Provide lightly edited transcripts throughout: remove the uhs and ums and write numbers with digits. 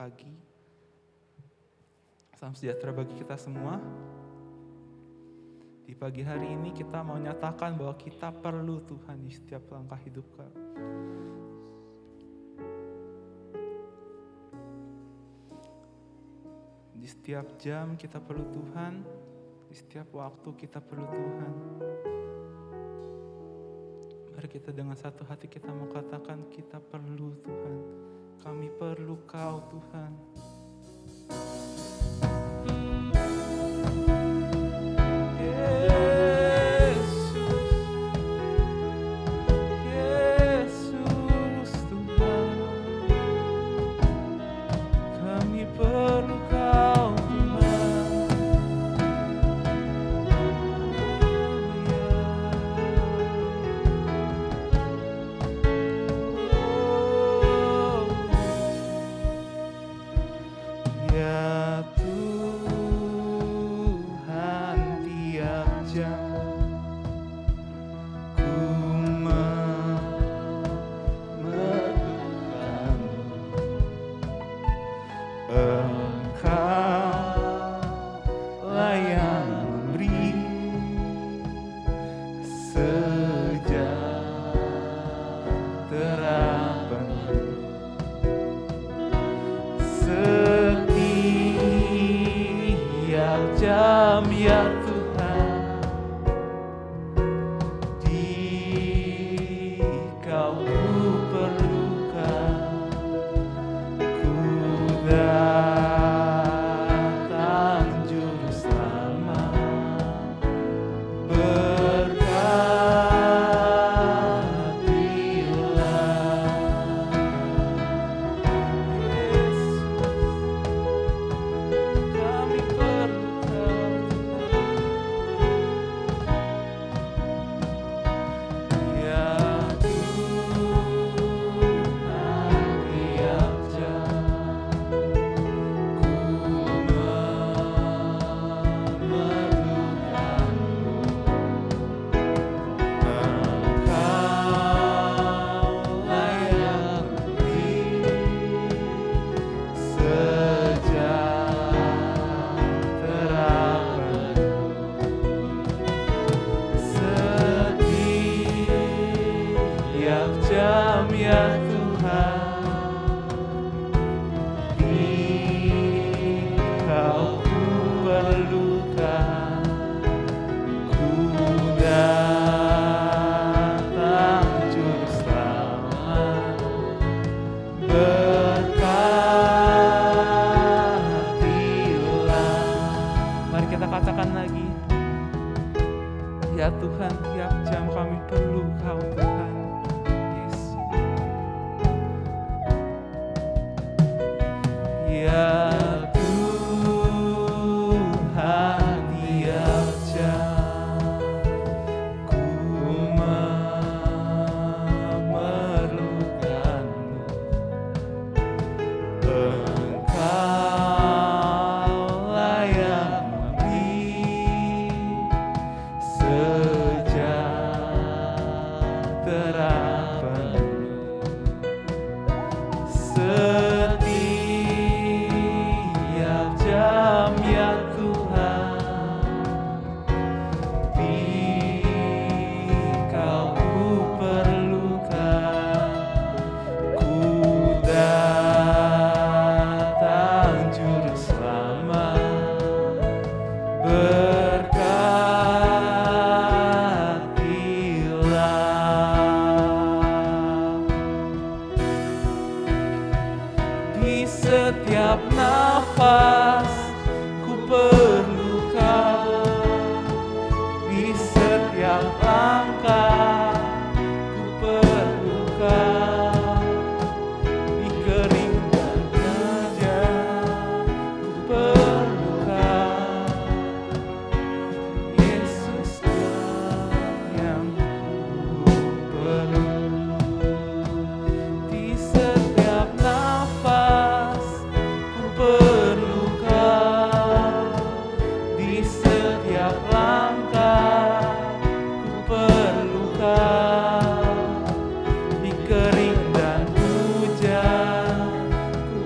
pagi. Salam sejahtera bagi kita semua. Di pagi hari ini kita mau nyatakan bahwa kita perlu Tuhan di setiap langkah hidup kami. Di setiap jam kita perlu Tuhan, di setiap waktu kita perlu Tuhan. Mari kita dengan satu hati kita mau katakan kita perlu Tuhan. Kami perlu Kau Tuhan.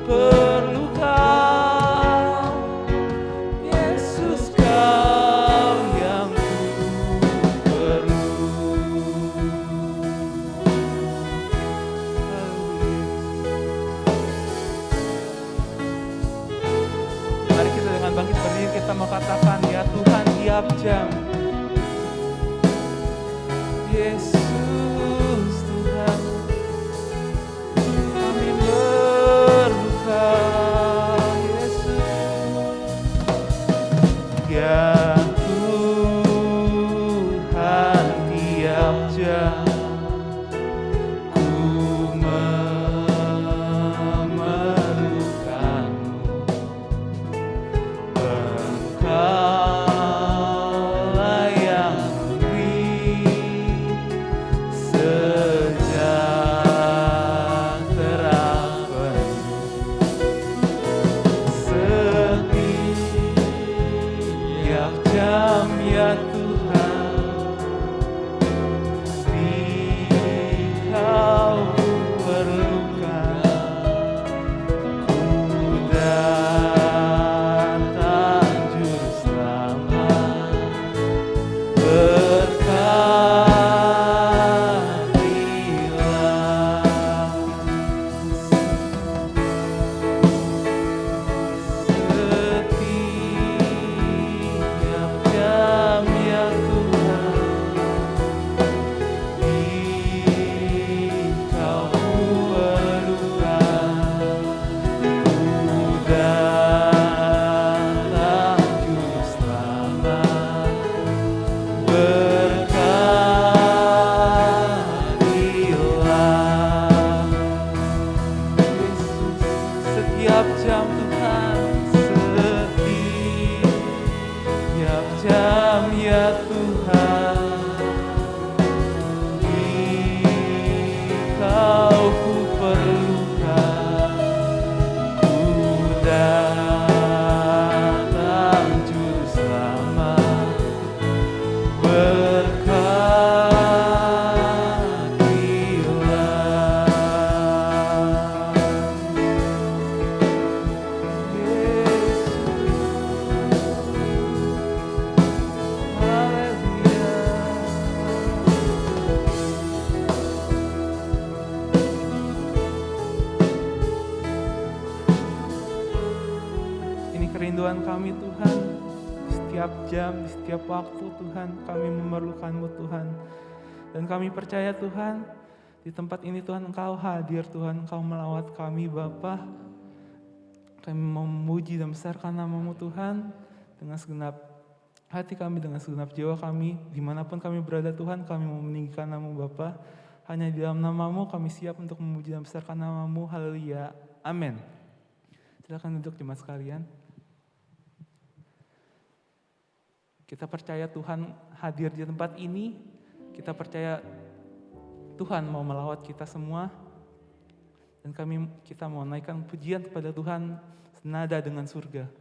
Perlu setiap jam. Yesus Tuhan, kami perlu Kau, Yesus. Ya Tuhan, tiap jam kerinduan kami Tuhan. Di setiap jam, di setiap waktu Tuhan, kami memerlukan-Mu Tuhan. Dan kami percaya Tuhan, di tempat ini Tuhan Engkau hadir Tuhan, Engkau melawat kami Bapa. Kami memuji dan besarkan nama-Mu Tuhan, dengan segenap hati kami, dengan segenap jiwa kami, dimanapun kami berada Tuhan, kami mau meninggikan nama-Mu Bapa. Hanya di dalam nama-Mu kami siap untuk memuji dan besarkan nama-Mu. Haleluya. Amin. Silakan duduk jemaat sekalian. Kita percaya Tuhan hadir di tempat ini. Kita percaya Tuhan mau melawat kita semua. Dan kita mau naikkan pujian kepada Tuhan senada dengan surga.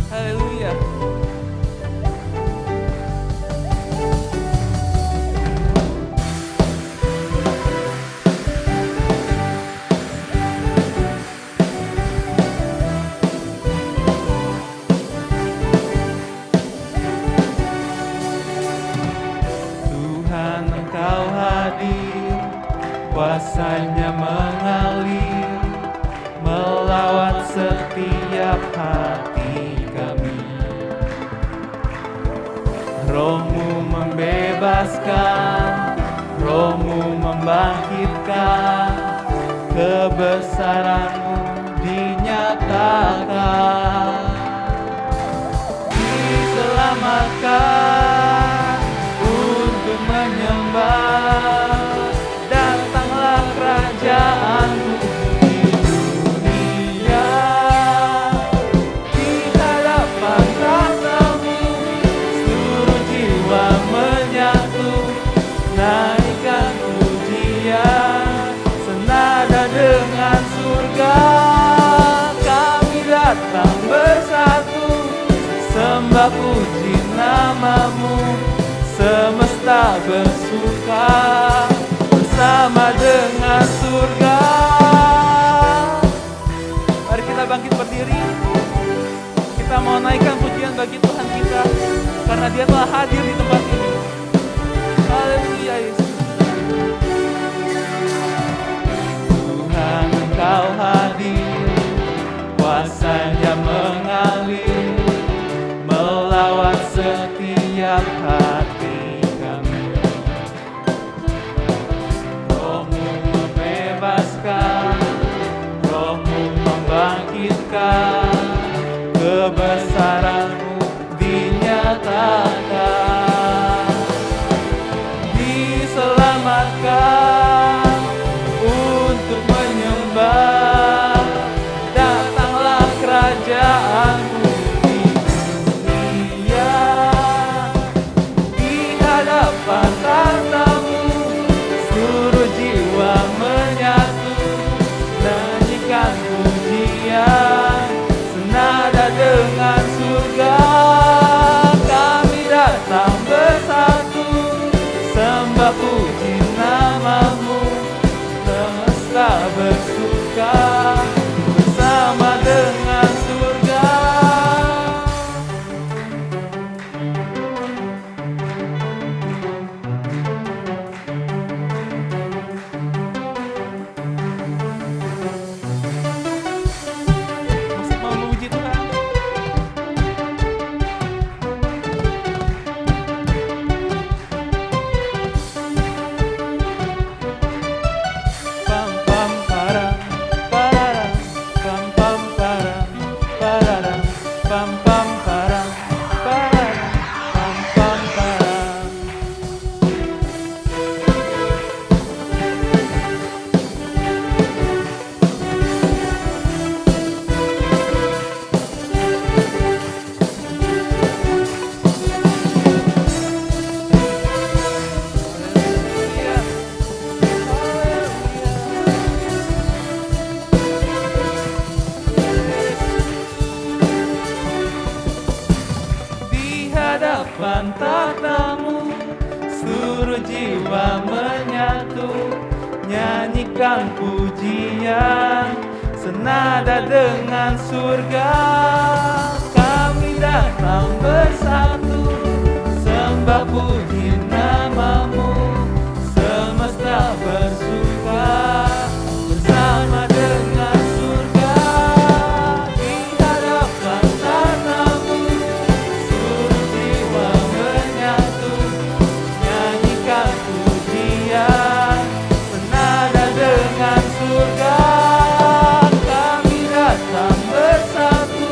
Haleluya. Kuasanya mengalir, melawat setiap hati kami. Roh-Mu membebaskan, Roh-Mu membangkitkan, kebesaran-Mu dinyatakan. Diselamatkan untuk menyembah. Kerajaan-Mu di dunia, kita dapat rasa-Mu, seluruh jiwa menyatu, naikkan pujian senada dengan surga. Kami datang bersatu, sembah puji nama-Mu, semesta bersuka sama dengan surga. Mari kita bangkit berdiri. Kita mau naikkan pujian bagi Tuhan kita. karena Dia telah hadir di tempat ini. Haleluya Yesus. Tuhan Engkau hadir, kuasa-Nya mengalir, melawat setiap hati kami. Roh-Mu membebaskan, Roh-Mu membangkitkan, kebesaran-Mu dinyatakan. Diselamatkan untuk menyembah, datanglah kerajaan-Mu di dunia. Di hadapan tahta-Mu seluruh jiwa menyatu, nyanyikan pujian senada dengan surga. Kami datang bersatu, sembah puji nama-Mu, semesta bersuka bersama dengan surga. Masih mau memuji Tuhan? Pam pam para para pam pam para para pam pam para para pam pam para. Di hadapan tahta-Mu seluruh jiwa menyatu, nyanyikan pujian senada dengan surga. Kami datang bersatu, sembah puji nama-Mu, semesta bersuka bersama dengan surga. Di hadapan tahta-Mu seluruh jiwa menyatu, nyanyikan pujian senada dengan surga. Kami datang bersatu,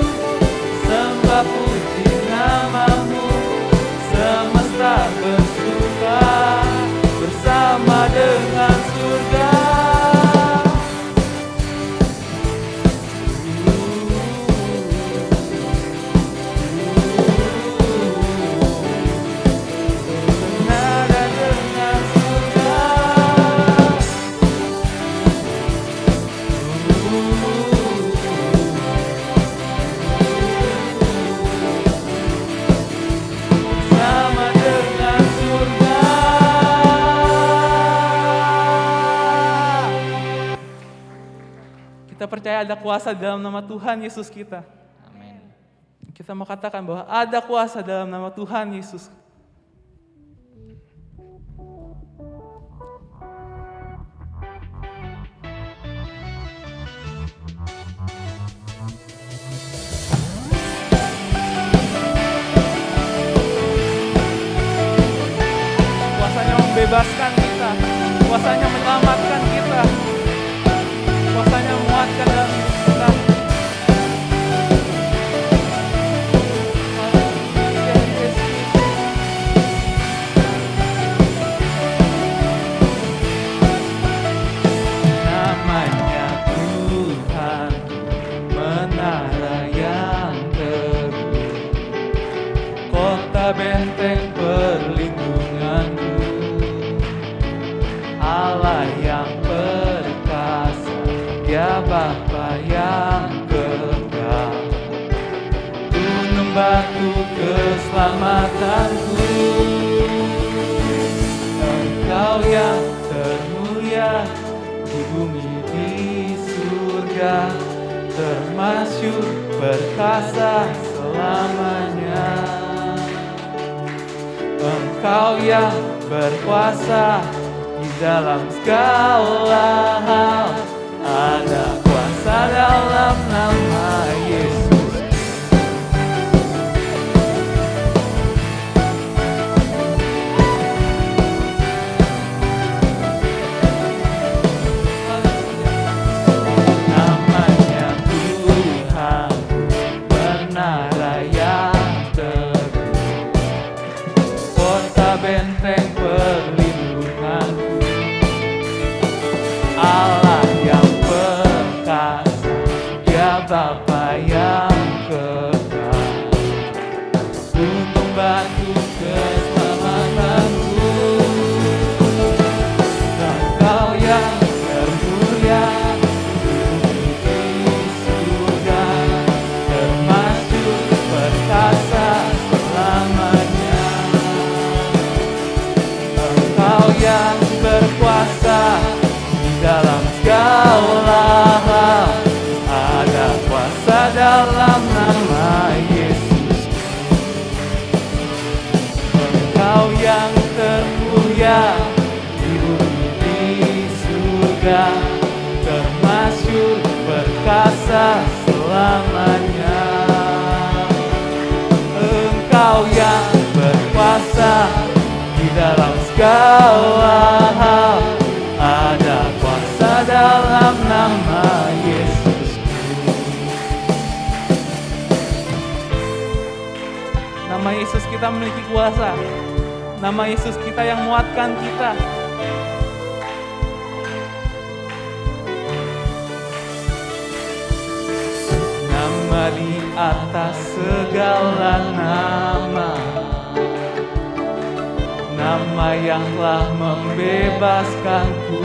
sembah puji nama-Mu, semesta bersuka bersama dengan surga. Senada dengan surga. Bersama dengan surga. Kita percaya ada kuasa dalam nama Tuhan Yesus kita. Amin. Kita mau katakan bahwa ada kuasa dalam nama Tuhan Yesus. Kuasanya membebaskan kita, kuasanya menyelamatkan kita, kuasanya menguatkan dalam hidup kita. Haleluya, Yesus. Namanya Tuhan, menara yang teguh, kota benteng perlindunganku, Allah yang perkasa, Dia Bapa yang kekal, gunung batu keselamatanku. Engkau yang termulia di bumi di surga, termasyhur perkasa selamanya. Engkau yang berkuasa di dalam segala hal. Ada kuasa dalam nama Yesus. Namanya Tuhan menara yang teguh, kota benteng perlindunganku, Allah yang perkasa, ya Bapa yang kekal, untuk bantu keselamatanku. Engkau yang termulia di surga, termasyhur perkasa selamanya. Engkau yang berkuasa di dalam segala hal. Ada kuasa dalam nama Yesus. Engkau yang termulia di bumi di surga, termasyhur perkasa selamanya. Engkau yang berkuasa di dalam segala hal. Ada kuasa dalam nama Yesus. Nama Yesus kita memiliki kuasa. Nama Yesus kita yang menguatkan kita. Nama di atas segala nama, nama yang telah membebaskanku.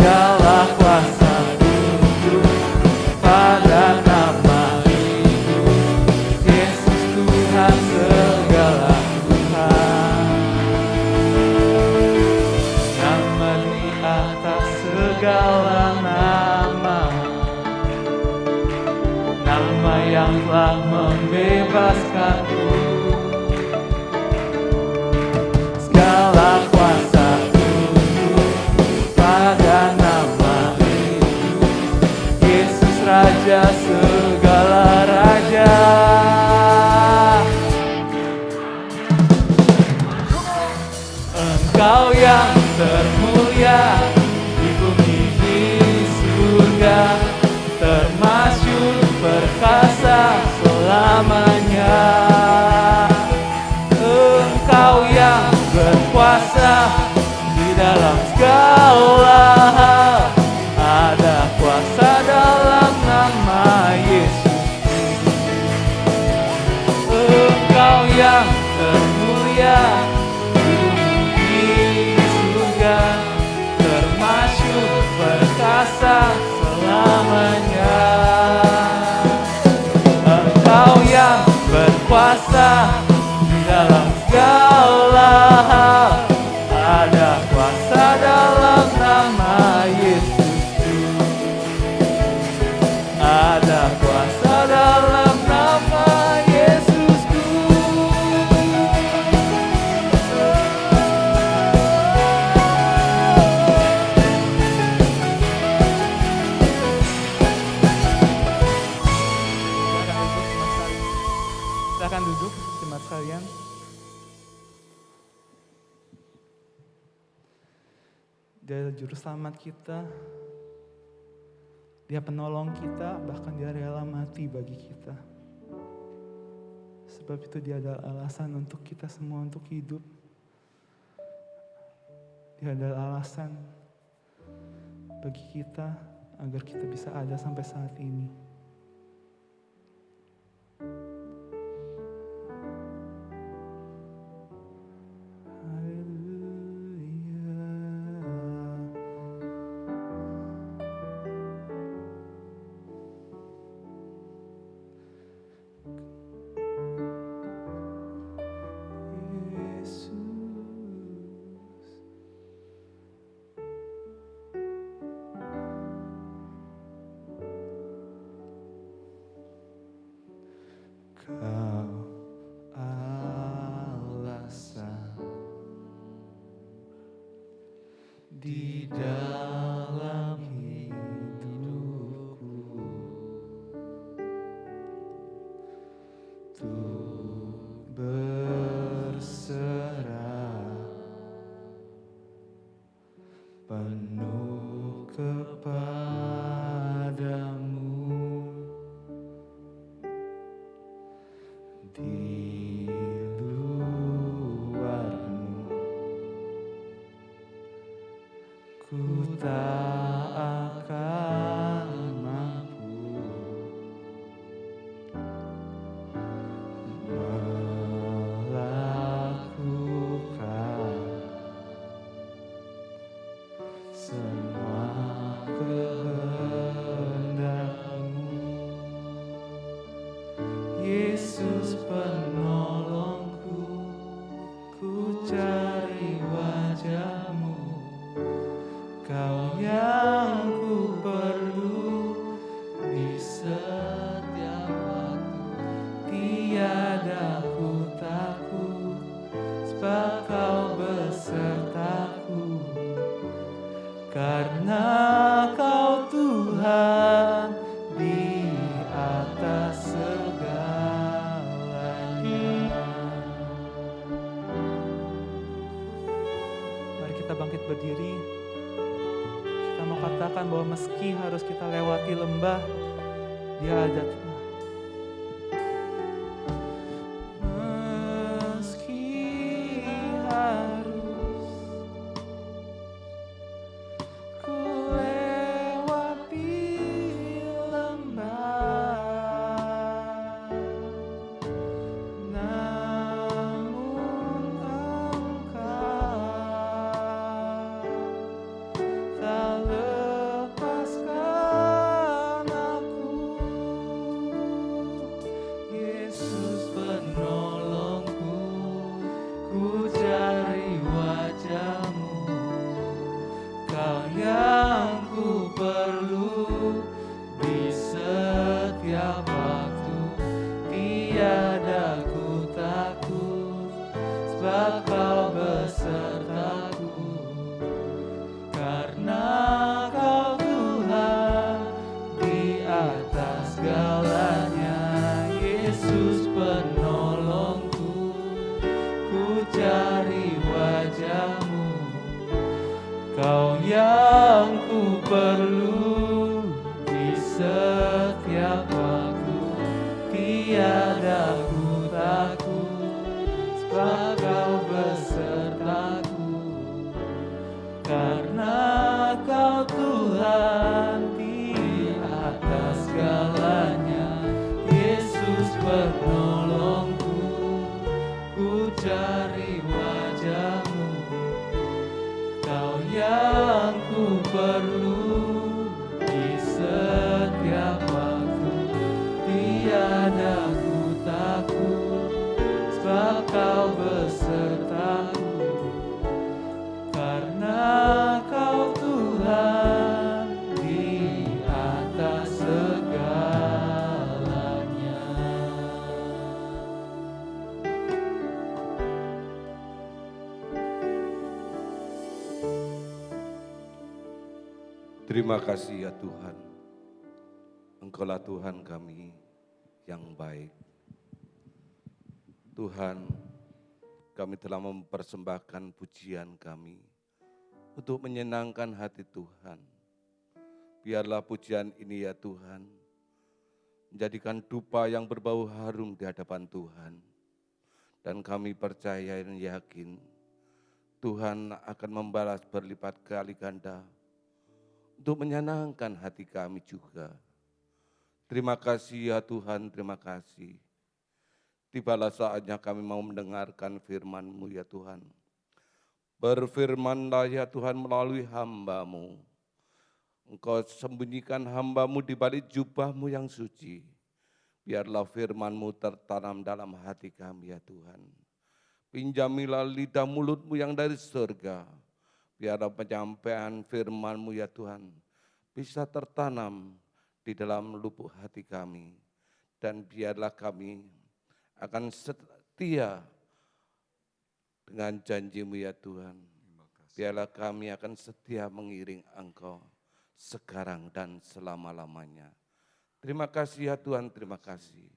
Segala kuasa tunduk pada nama itu, Yesus Tuhan segala Tuhan. Nama di atas segala nama, nama yang telah membebaskanku. Segala kuasa tunduk pada nama itu, Yesus Raja segala raja. Engkau yang termulia di bumi di surga, termasyhur perkasa selamanya. Engkau yang berkuasa di dalam segala hal. Ada kuasa dalam nama Yesus. Engkau yang termulia di bumi di surga, termasyhur perkasa selamanya. Engkau yang berkuasa di dalam segala hal. Ada kuasa dalam nama Yesus. Ada kuasa dalam nama Yesusku. Silakan duduk jemaat sekalian. Dia juru selamat kita, Dia penolong kita, bahkan Dia rela mati bagi kita. Sebab itu Dia adalah alasan untuk kita semua untuk hidup. Dia adalah alasan bagi kita agar kita bisa ada sampai saat ini. Kau untuk berserah penuh kepadamu di luarmu ku tak akan mampu melakukan semua kehendak-Mu. Yesus penolongku, ku cari wajah-Mu. Kau yang ku perlu di setiap waktu. Tiada ku takut, sebab Kau besertaku. Karena Kau Tuhan di atas segalanya. Mari kita bangkit berdiri. Kita mau katakan bahwa meski harus kita lewati lembah, Dia ada Tuhan. Meski harus ku lewati lembah, namun Engkau tak lepaskan aku. Yesus penolongku, ku cari wajah-Mu. Kau yang ku perlu di setiap waktu. Tiada ku takut, sebab Kau besertaku. Karena Kau Tuhan di atas segalanya. Yesus penolongku, ku cari wajah-Mu. Kau yang ku perlu di setiap waktu. Tiada ku takut, sebab Kau besertaku. Karena Kau Tuhan di atas segalanya. Yesus penolongku, ku cari wajah-Mu. Kau yang ku perlu di setiap waktu. Tiada ku takut, sebab Kau besertaku. Karena Kau Tuhan di atas segalanya. Terima kasih ya Tuhan, Engkaulah Tuhan kami yang baik. Tuhan, kami telah mempersembahkan pujian kami untuk menyenangkan hati Tuhan. Biarlah pujian ini ya Tuhan, menjadikan dupa yang berbau harum di hadapan Tuhan. Dan kami percaya dan yakin Tuhan akan membalas berlipat kali ganda untuk menyenangkan hati kami juga. Terima kasih ya Tuhan, terima kasih. Tibalah saatnya kami mau mendengarkan firman-Mu ya Tuhan. Berfirmanlah ya Tuhan melalui hamba-Mu. Engkau sembunyikan hamba-Mu di balik jubah-Mu yang suci. Biarlah firman-Mu tertanam dalam hati kami ya Tuhan. Pinjamilah lidah mulut-Mu yang dari surga. Biarlah penyampaian firman-Mu ya Tuhan bisa tertanam di dalam lubuk hati kami. Dan biarlah kami akan setia dengan janji-Mu ya Tuhan. Biarlah kami akan setia mengiring Engkau sekarang dan selama-lamanya. Terima kasih ya Tuhan, terima kasih.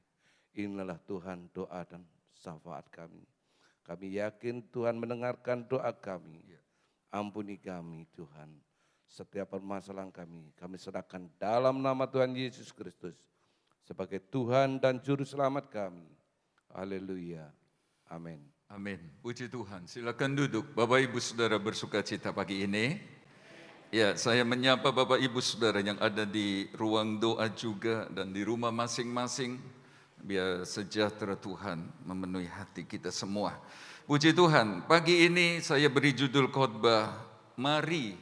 Inilah Tuhan doa dan syafaat kami. Kami yakin Tuhan mendengarkan doa kami. Ampuni kami Tuhan. Setiap permasalahan kami serahkan dalam nama Tuhan Yesus Kristus sebagai Tuhan dan Juru Selamat kami. Haleluya. Amin. Amin. Puji Tuhan. Silakan duduk. Bapak Ibu Saudara bersuka cita pagi ini. Ya, saya menyapa Bapak Ibu Saudara yang ada di ruang doa juga dan di rumah masing-masing. Biar sejahtera Tuhan memenuhi hati kita semua. Puji Tuhan, pagi ini saya beri judul khotbah, Mari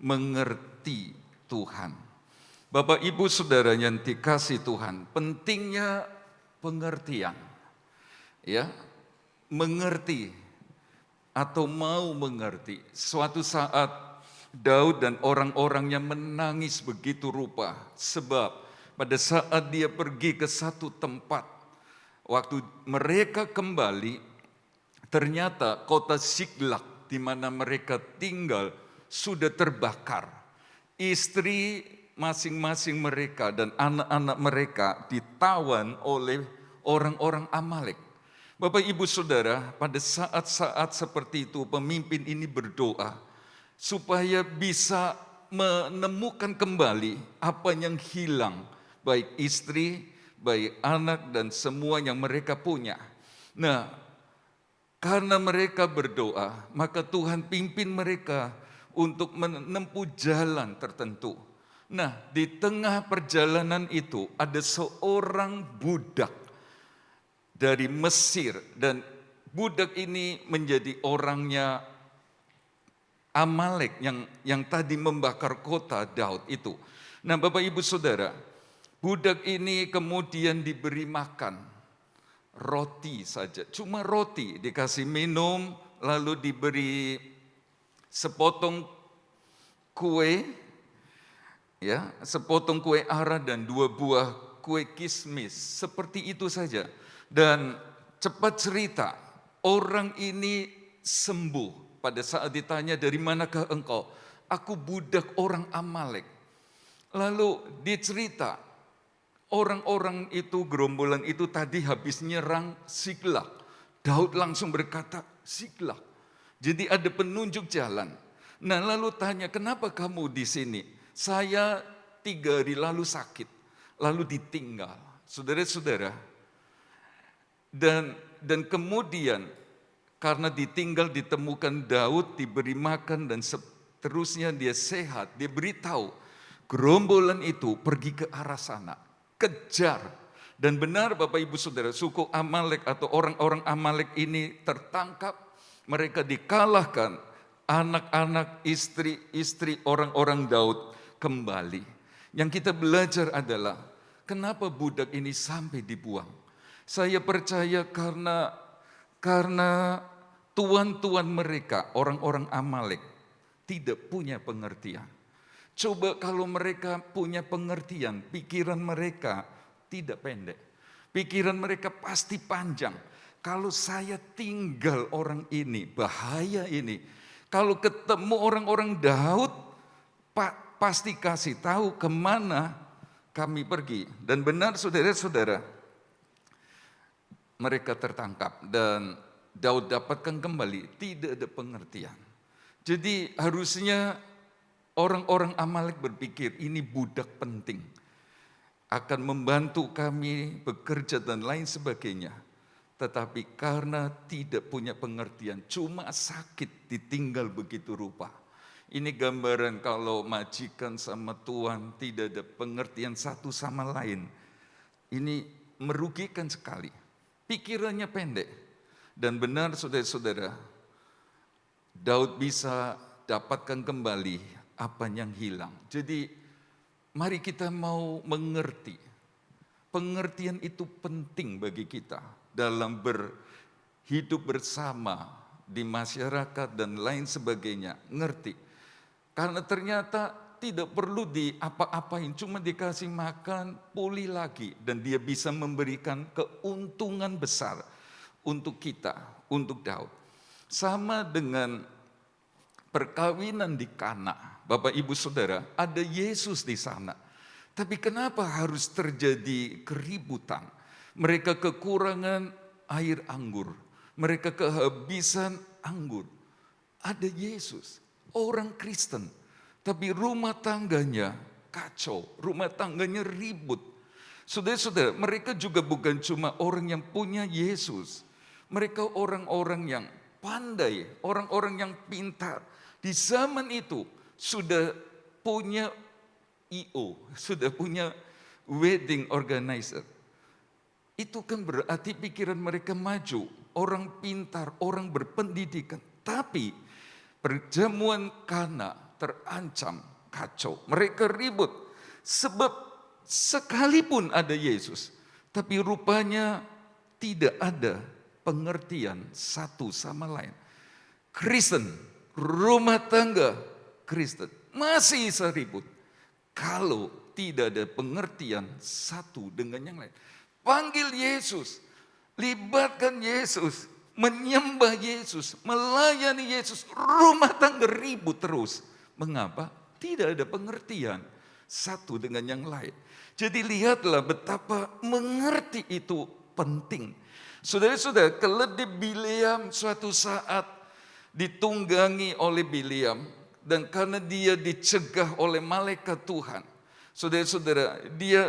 Mengerti Tuhan. Bapak Ibu Saudara yang dikasihi Tuhan, pentingnya pengertian. Ya, mengerti atau mau mengerti. Suatu saat Daud dan orang-orangnya menangis begitu rupa sebab pada saat dia pergi ke satu tempat, waktu mereka kembali, ternyata kota Siklag di mana mereka tinggal sudah terbakar. Istri masing-masing mereka dan anak-anak mereka ditawan oleh orang-orang Amalek. Bapak Ibu Saudara, pada saat-saat seperti itu pemimpin ini berdoa supaya bisa menemukan kembali apa yang hilang, baik istri, baik anak, dan semua yang mereka punya. Nah, karena mereka berdoa, maka Tuhan pimpin mereka untuk menempuh jalan tertentu. Nah, di tengah perjalanan itu ada seorang budak dari Mesir, dan budak ini menjadi orangnya Amalek yang tadi membakar kota Daud itu. Nah, Bapak Ibu Saudara, budak ini kemudian diberi makan roti saja, cuma roti, dikasih minum, lalu diberi sepotong kue, ya, sepotong kue ara dan 2 buah kue kismis, seperti itu saja. Dan cepat cerita, orang ini sembuh pada saat ditanya, dari manakah engkau? Aku budak orang Amalek. Lalu dicerita, orang-orang itu, gerombolan itu tadi habis nyerang Siklag. Daud langsung berkata, Siklag. Jadi ada penunjuk jalan. Nah, lalu tanya, kenapa kamu di sini? Saya 3 hari lalu sakit, lalu ditinggal. Saudara-saudara, dan kemudian karena ditinggal ditemukan Daud, diberi makan dan seterusnya dia sehat. Dia beritahu, gerombolan itu pergi ke arah sana, kejar. Dan benar Bapak Ibu Saudara, suku Amalek atau orang-orang Amalek ini tertangkap, mereka dikalahkan, anak-anak, istri-istri orang-orang Daud kembali. Yang kita belajar adalah, kenapa budak ini sampai dibuang? Saya percaya karena tuan-tuan mereka, orang-orang Amalek, tidak punya pengertian. Coba kalau mereka punya pengertian, pikiran mereka tidak pendek. Pikiran mereka pasti panjang. Kalau saya tinggal orang ini, bahaya ini. Kalau ketemu orang-orang Daud, pasti kasih tahu kemana kami pergi. Dan benar saudara-saudara, mereka tertangkap dan Daud dapatkan kembali, tidak ada pengertian. Jadi harusnya orang-orang Amalek berpikir ini budak penting, akan membantu kami bekerja dan lain sebagainya. Tetapi karena tidak punya pengertian, cuma sakit ditinggal begitu rupa. Ini gambaran kalau majikan sama tuan tidak ada pengertian satu sama lain. Ini merugikan sekali. Pikirannya pendek. Dan benar saudara-saudara, Daud bisa dapatkan kembali apa yang hilang. Jadi mari kita mau mengerti. Pengertian itu penting bagi kita dalam berhidup bersama di masyarakat dan lain sebagainya. Ngerti. Karena ternyata tidak perlu diapa-apain, cuma dikasih makan, pulih lagi. Dan dia bisa memberikan keuntungan besar untuk kita, untuk Daud. Sama dengan perkawinan di Kana. Bapak Ibu Saudara, ada Yesus di sana. Tapi kenapa harus terjadi keributan? Mereka kekurangan air anggur. Mereka kehabisan anggur. Ada Yesus, orang Kristen. Tapi rumah tangganya kacau, rumah tangganya ribut. Saudara-saudara, mereka juga bukan cuma orang yang punya Yesus. Mereka orang-orang yang pandai, orang-orang yang pintar. Di zaman itu sudah punya IO, sudah punya wedding organizer. Itu kan berarti pikiran mereka maju, orang pintar, orang berpendidikan. Tapi perjamuan Kana terancam kacau. Mereka ribut sebab sekalipun ada Yesus, tapi rupanya tidak ada pengertian satu sama lain. Kristen, rumah tangga Kristen masih bisa ribut kalau tidak ada pengertian satu dengan yang lain. Panggil Yesus, libatkan Yesus, menyembah Yesus, melayani Yesus, rumah tangga ribut terus. Mengapa? Tidak ada pengertian satu dengan yang lain. Jadi lihatlah betapa mengerti itu penting. Saudara-saudara, keledai Bileam suatu saat ditunggangi oleh Bileam, dan karena dia dicegah oleh malaikat Tuhan, saudara-saudara, dia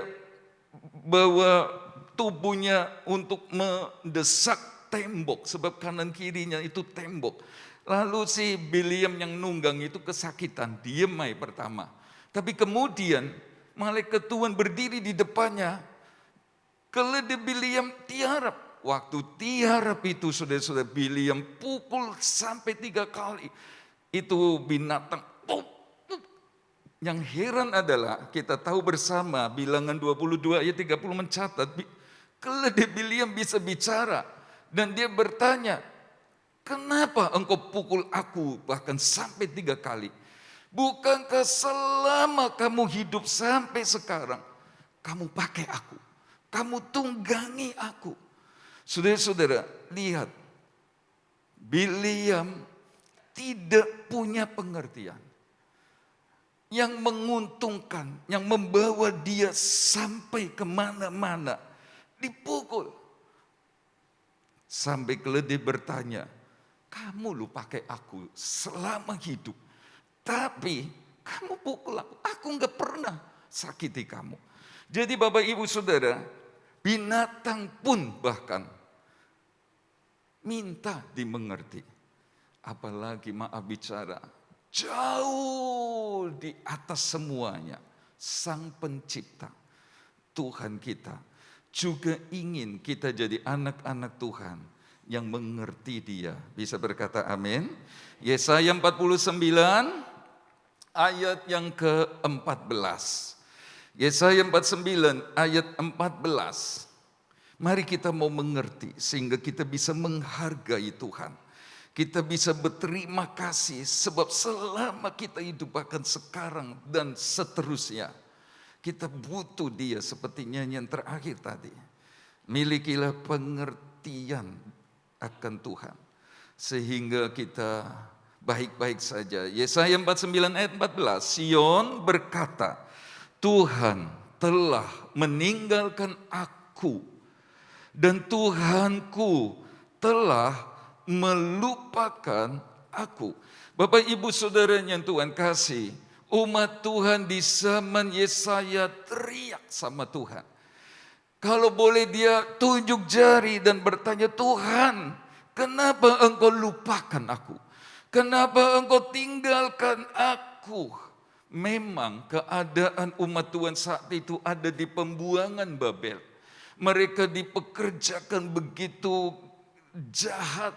bawa tubuhnya untuk mendesak tembok, sebab kanan kirinya itu tembok. Lalu si Bileam yang nunggang itu kesakitan, diemai pertama. Tapi kemudian malaikat Tuhan berdiri di depannya, keledai Bileam tiarap. Waktu tiarap itu saudara-saudara, Bileam pukul sampai 3 kali. Itu binatang. Yang heran adalah kita tahu bersama Bilangan 22 ayat 30 mencatat, keledai Bileam bisa bicara. Dan dia bertanya, kenapa engkau pukul aku bahkan sampai 3 kali? Bukankah selama kamu hidup sampai sekarang, kamu pakai aku, kamu tunggangi aku? Saudara-saudara, lihat, Bileam tidak punya pengertian yang menguntungkan, yang membawa dia sampai kemana-mana, dipukul. Sampai keledai bertanya, kamu lu pakai aku selama hidup, tapi kamu pukul aku nggak pernah sakiti kamu. Jadi Bapak Ibu Saudara, binatang pun bahkan minta dimengerti. Apalagi maaf bicara, jauh di atas semuanya, Sang Pencipta, Tuhan kita, juga ingin kita jadi anak-anak Tuhan yang mengerti Dia. Bisa berkata amin? Yesaya 49 ayat yang ke-14. Yesaya 49 ayat 14. Mari kita mau mengerti sehingga kita bisa menghargai Tuhan. Kita bisa berterima kasih sebab selama kita hidup bahkan sekarang dan seterusnya, kita butuh Dia seperti nyanyian terakhir tadi. Milikilah pengertian akan Tuhan sehingga kita baik-baik saja. Yesaya 49 ayat 14, Sion berkata, Tuhan telah meninggalkan aku dan Tuhanku telah melupakan aku. Bapak Ibu Saudara yang Tuhan kasih, umat Tuhan di zaman Yesaya teriak sama Tuhan. Kalau boleh dia tunjuk jari dan bertanya, Tuhan, kenapa engkau lupakan aku? Kenapa engkau tinggalkan aku? Memang keadaan umat Tuhan saat itu ada di pembuangan Babel. Mereka dipekerjakan begitu jahat.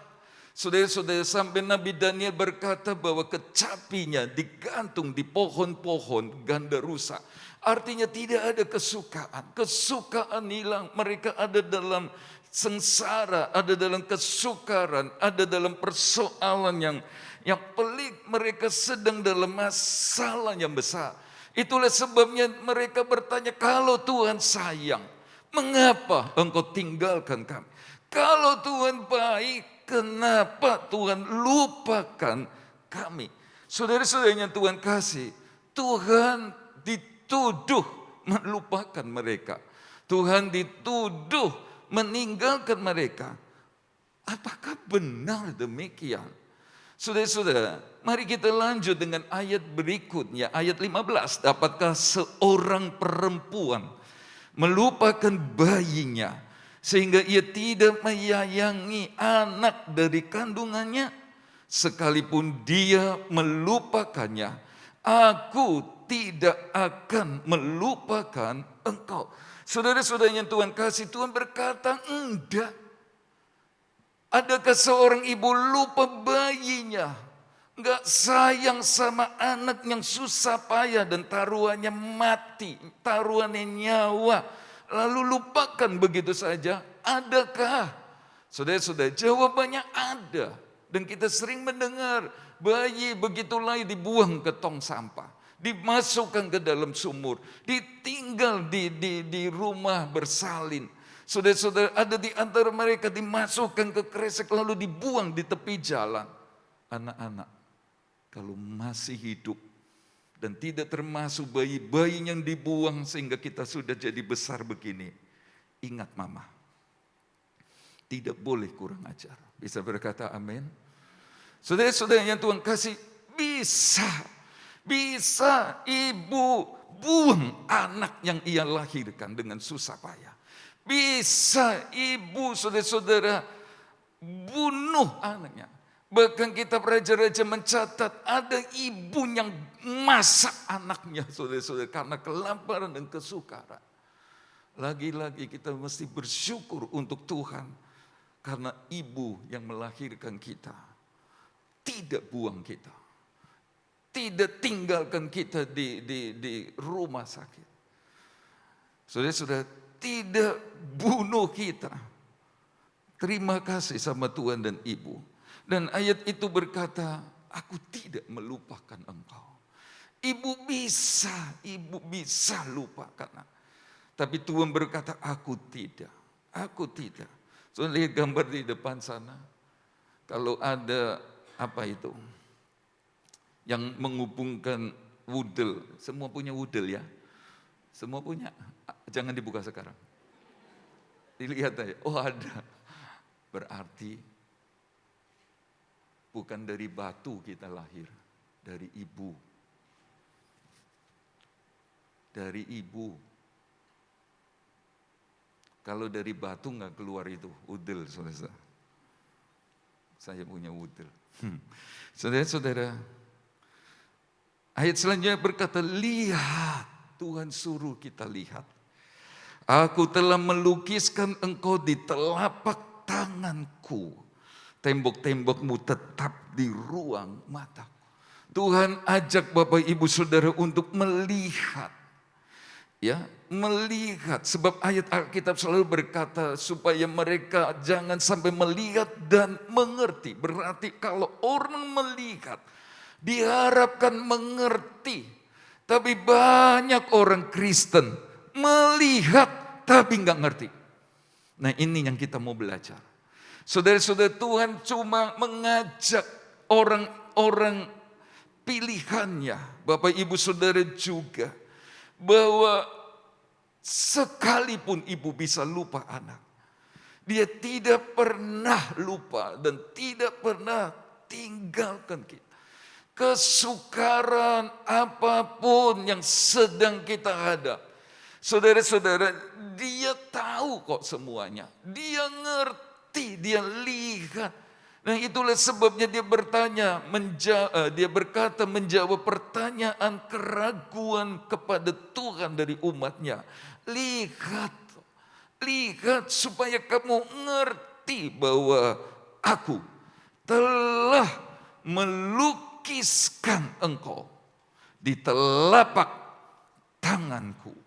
Saudara-saudara, sampai Nabi Daniel berkata bahwa kecapinya digantung di pohon-pohon ganda rusa. Artinya tidak ada kesukaan. Kesukaan hilang. Mereka ada dalam sengsara, ada dalam kesukaran, ada dalam persoalan yang pelik. Mereka sedang dalam masalah yang besar. Itulah sebabnya mereka bertanya, kalau Tuhan sayang, mengapa engkau tinggalkan kami? Kalau Tuhan baik, kenapa Tuhan lupakan kami? Saudara-saudara yang Tuhan kasih, Tuhan dituduh melupakan mereka. Tuhan dituduh meninggalkan mereka. Apakah benar demikian? Saudara-saudara, mari kita lanjut dengan ayat berikutnya, ayat 15. Dapatkah seorang perempuan melupakan bayinya sehingga ia tidak menyayangi anak dari kandungannya? Sekalipun dia melupakannya, aku tidak akan melupakan engkau. Saudara-saudara yang Tuhan kasih, Tuhan berkata, enggak. Adakah seorang ibu lupa bayinya? Enggak sayang sama anak yang susah payah dan taruhannya mati, taruhannya nyawa. Lalu lupakan begitu saja? Adakah? Saudara-saudara, jawabannya ada. Dan kita sering mendengar bayi begitu lahir dibuang ke tong sampah, dimasukkan ke dalam sumur, ditinggal di rumah bersalin. Saudara-saudara, ada di antara mereka dimasukkan ke kresek lalu dibuang di tepi jalan. Anak-anak, kalau masih hidup dan tidak termasuk bayi-bayi yang dibuang sehingga kita sudah jadi besar begini, ingat mama, tidak boleh kurang ajar. Bisa berkata amin? Saudara-saudara yang Tuhan kasih, bisa ibu buang anak yang ia lahirkan dengan susah payah. Bisa ibu, saudara-saudara, bunuh anaknya. Bahkan kitab Raja-Raja mencatat ada ibu yang masak anaknya, saudara-saudara, karena kelaparan dan kesukaran. Lagi-lagi kita mesti bersyukur untuk Tuhan, karena ibu yang melahirkan kita tidak buang kita, tidak tinggalkan kita di rumah sakit. Saudara-saudara, tidak bunuh kita. Terima kasih sama Tuhan dan Ibu. Dan ayat itu berkata, aku tidak melupakan engkau. Ibu bisa lupakan. Tapi Tuhan berkata, aku tidak. So, lihat gambar di depan sana. Kalau ada apa itu, yang menghubungkan wudel. Semua punya wudel ya? Semua punya? Jangan dibuka sekarang. Dilihat aja, oh ada. Berarti bukan dari batu kita lahir, dari ibu. Dari ibu. Kalau dari batu nggak keluar itu, udel saudara. Saya punya udel. Saudara-saudara, ayat selanjutnya berkata, lihat, Tuhan suruh kita lihat. Aku telah melukiskan engkau di telapak tanganku. Tembok-tembokmu tetap di ruang mataku. Tuhan ajak Bapak Ibu Saudara untuk melihat. Ya, melihat. Sebab ayat Alkitab selalu berkata supaya mereka jangan sampai melihat dan mengerti. Berarti kalau orang melihat, diharapkan mengerti. Tapi banyak orang Kristen melihat tapi nggak ngerti. Nah ini yang kita mau belajar. Saudara-saudara, Tuhan cuma mengajak orang-orang pilihannya, Bapak Ibu Saudara juga, bahwa sekalipun ibu bisa lupa anak, dia tidak pernah lupa dan tidak pernah tinggalkan kita. Kesukaran apapun yang sedang kita hadap, saudara-saudara, dia tahu kok semuanya. Dia ngerti, dia lihat. Nah itulah sebabnya dia berkata menjawab pertanyaan keraguan kepada Tuhan dari umatnya. Lihat supaya kamu ngerti bahwa aku telah melukiskan engkau di telapak tanganku.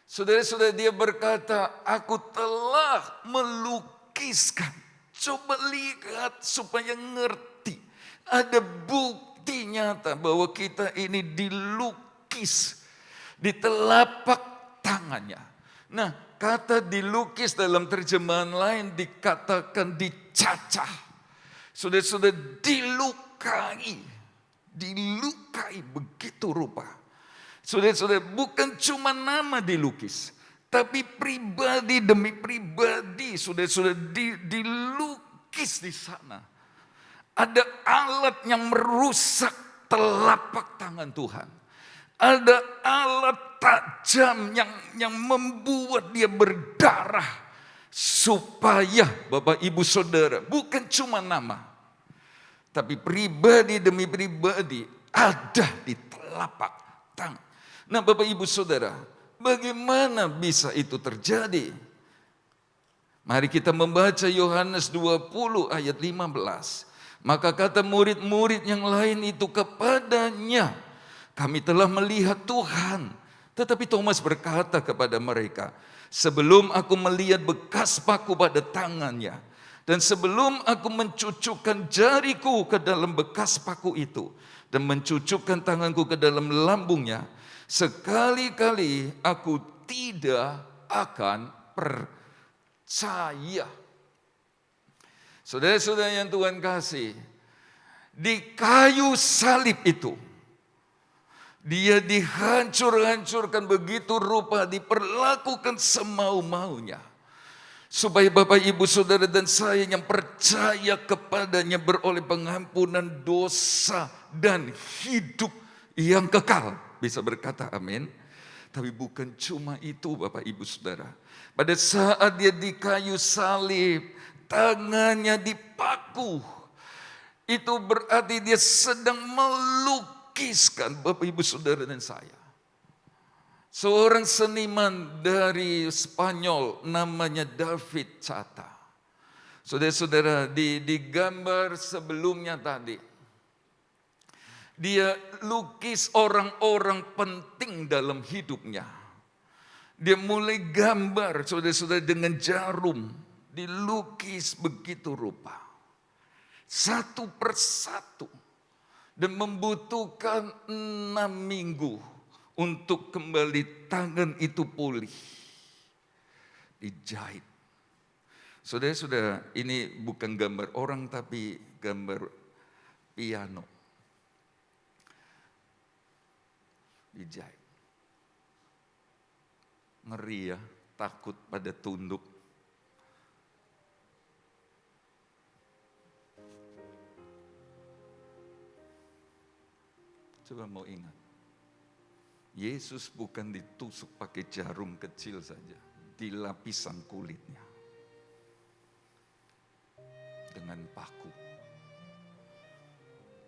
Saudara-saudara, dia berkata, aku telah melukiskan. Coba lihat supaya ngerti. Ada bukti nyata bahwa kita ini dilukis di telapak tangannya. Nah, kata dilukis dalam terjemahan lain dikatakan dicacah. Saudara-saudara, dilukai begitu rupa. Saudara-saudara, bukan cuma nama dilukis, Tapi pribadi demi pribadi sudah dilukis di sana. Ada alat yang merusak telapak tangan Tuhan. Ada alat tajam yang membuat dia berdarah. Supaya Bapak Ibu Saudara, bukan cuma nama, tapi pribadi demi pribadi ada di telapak tangan. Nah Bapak Ibu Saudara, bagaimana bisa itu terjadi? Mari kita membaca Yohanes 20 ayat 15. Maka kata murid-murid yang lain itu kepadanya, kami telah melihat Tuhan. Tetapi Thomas berkata kepada mereka, sebelum aku melihat bekas paku pada tangannya, dan sebelum aku mencucukkan jariku ke dalam bekas paku itu, dan mencucukkan tanganku ke dalam lambungnya, sekali-kali aku tidak akan percaya. Saudara-saudara yang Tuhan kasih, di kayu salib itu, dia dihancur-hancurkan begitu rupa, diperlakukan semau-maunya. Supaya Bapak Ibu Saudara dan saya yang percaya kepadanya beroleh pengampunan dosa dan hidup yang kekal. Bisa berkata amin. Tapi bukan cuma itu Bapak Ibu Saudara. Pada saat dia di kayu salib, tangannya dipaku. Itu berarti dia sedang melukiskan Bapak Ibu Saudara dan saya. Seorang seniman dari Spanyol namanya David Chata. Saudara-saudara, di gambar sebelumnya tadi, dia lukis orang-orang penting dalam hidupnya. Dia mulai gambar, saudara-saudara, dengan jarum, dilukis begitu rupa. Satu persatu. Dan membutuhkan 6 minggu untuk kembali tangan itu pulih. Dijahit. Saudara-saudara, ini bukan gambar orang tapi gambar piano. Dijahit. Ngeri ya, takut pada tunduk. Coba mau ingat, Yesus bukan ditusuk pakai jarum kecil saja, di lapisan kulitnya. Dengan paku.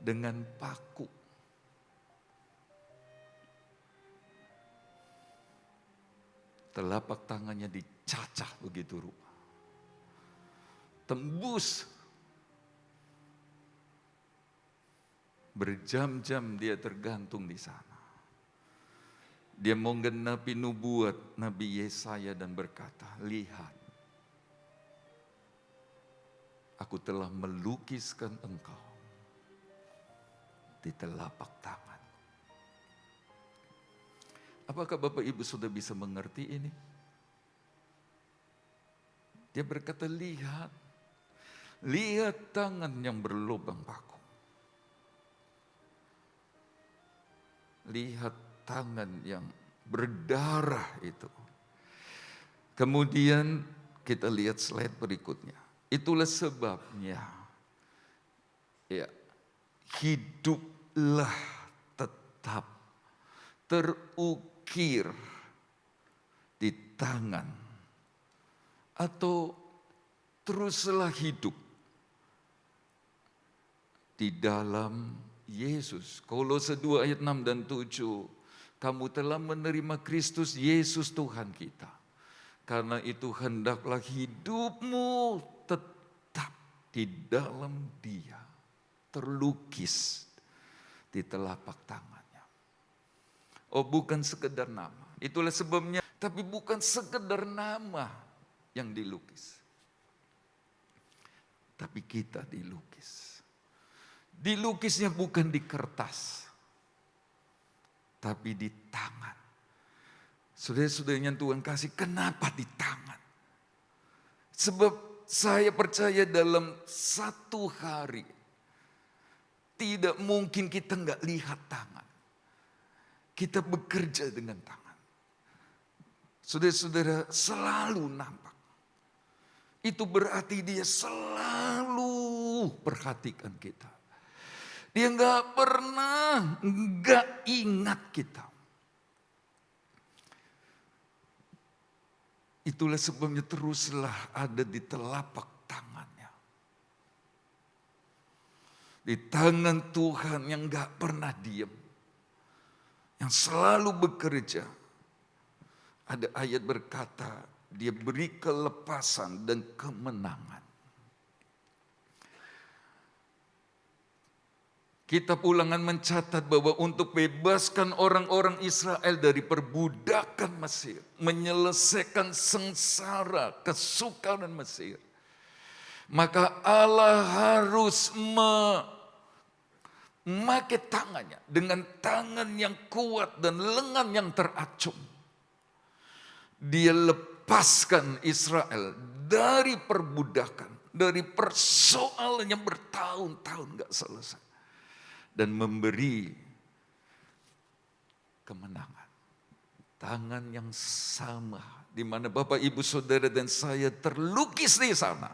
Dengan paku. Telapak tangannya dicacah begitu rupa. Tembus. Berjam-jam dia tergantung di sana. Dia menggenapi nubuat Nabi Yesaya dan berkata, lihat, aku telah melukiskan engkau di telapak tangan. Apakah Bapak Ibu sudah bisa mengerti ini? Dia berkata, lihat tangan yang berlubang paku. Lihat tangan yang berdarah itu. Kemudian kita lihat slide berikutnya. Itulah sebabnya ya, hiduplah tetap terukir di tangan atau teruslah hidup di dalam Yesus. Kolose 2 ayat 6 dan 7. Kamu telah menerima Kristus Yesus Tuhan kita. Karena itu hendaklah hidupmu tetap di dalam Dia. Terlukis di telapak tangannya. Oh, bukan sekedar nama. Itulah sebabnya. Tapi bukan sekedar nama yang dilukis. Tapi kita dilukis. Dilukisnya bukan di kertas, tapi di tangan. Saudara-saudara yang Tuhan kasih, kenapa di tangan? Sebab saya percaya dalam satu hari, tidak mungkin kita nggak lihat tangan. Kita bekerja dengan tangan. Saudara-saudara, selalu nampak. Itu berarti dia selalu perhatikan kita. Dia nggak pernah nggak ingat kita. Itulah sebabnya teruslah ada di telapak tangannya. Di tangan Tuhan yang nggak pernah diam. Yang selalu bekerja. Ada ayat berkata, dia beri kelepasan dan kemenangan. Kitab Ulangan mencatat bahwa untuk bebaskan orang-orang Israel dari perbudakan Mesir, menyelesaikan sengsara, kesukaran Mesir, maka Allah harus memakai tangannya dengan tangan yang kuat dan lengan yang teracung. Dia lepaskan Israel dari perbudakan, dari persoalan yang bertahun-tahun gak selesai. Dan memberi kemenangan. Tangan yang sama, di mana Bapak, Ibu, Saudara, dan saya terlukis di sana.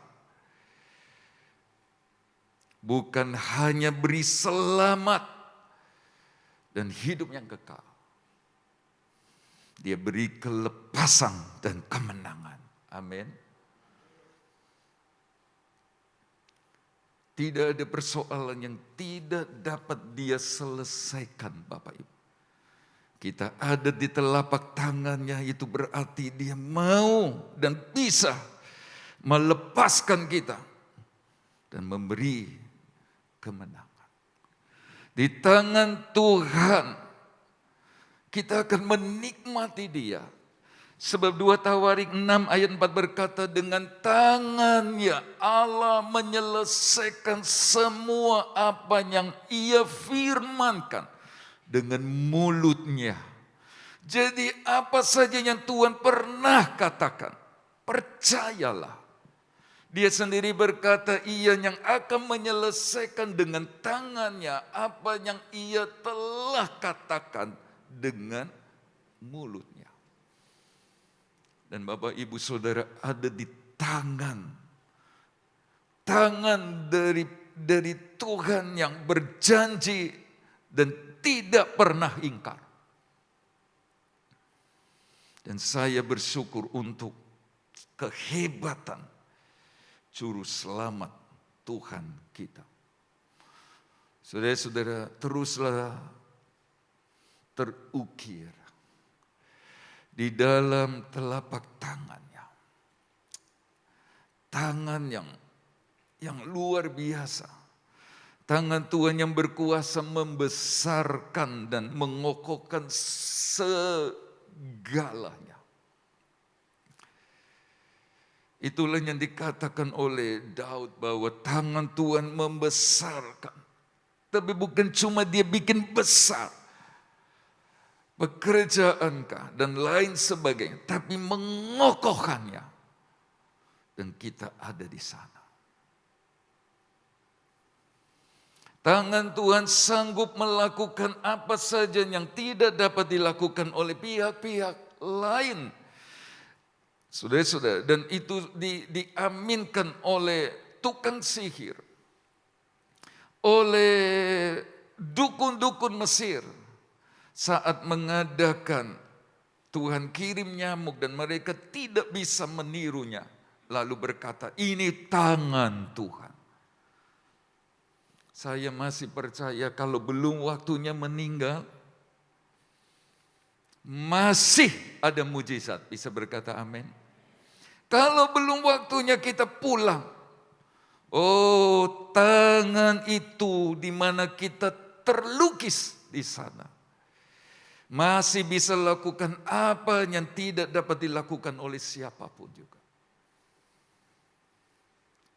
Bukan hanya beri selamat dan hidup yang kekal. Dia beri kelepasan dan kemenangan. Amin. Tidak ada persoalan yang tidak dapat dia selesaikan, Bapak Ibu. Kita ada di telapak tangannya, itu berarti dia mau dan bisa melepaskan kita dan memberi kemenangan. Di tangan Tuhan kita akan menikmati dia. Sebab 2 Tawarik 6 ayat 4 berkata, dengan tangannya Allah menyelesaikan semua apa yang ia firmankan dengan mulutnya. Jadi apa saja yang Tuhan pernah katakan, percayalah. Dia sendiri berkata, ia yang akan menyelesaikan dengan tangannya apa yang ia telah katakan dengan mulutnya. Dan Bapak, Ibu, Saudara, ada di tangan dari Tuhan yang berjanji dan tidak pernah ingkar. Dan saya bersyukur untuk kehebatan juru selamat Tuhan kita. Saudara-saudara, teruslah terukir di dalam telapak tangannya. Tangan yang luar biasa. Tangan Tuhan yang berkuasa membesarkan dan mengokohkan segalanya. Itulah yang dikatakan oleh Daud bahwa tangan Tuhan membesarkan. Tapi bukan cuma dia bikin besar pekerjaankah dan lain sebagainya, tapi mengokohkannya. Dan kita ada di sana. Tangan Tuhan sanggup melakukan apa saja yang tidak dapat dilakukan oleh pihak-pihak lain. Saudara-saudara, dan itu diaminkan oleh tukang sihir, oleh dukun-dukun Mesir. Saat mengadakan, Tuhan kirim nyamuk dan mereka tidak bisa menirunya. Lalu berkata, ini tangan Tuhan. Saya masih percaya kalau belum waktunya meninggal, masih ada mujizat. Bisa berkata amin. Kalau belum waktunya kita pulang, oh, tangan itu di mana kita terlukis di sana. Masih bisa lakukan apa yang tidak dapat dilakukan oleh siapapun juga.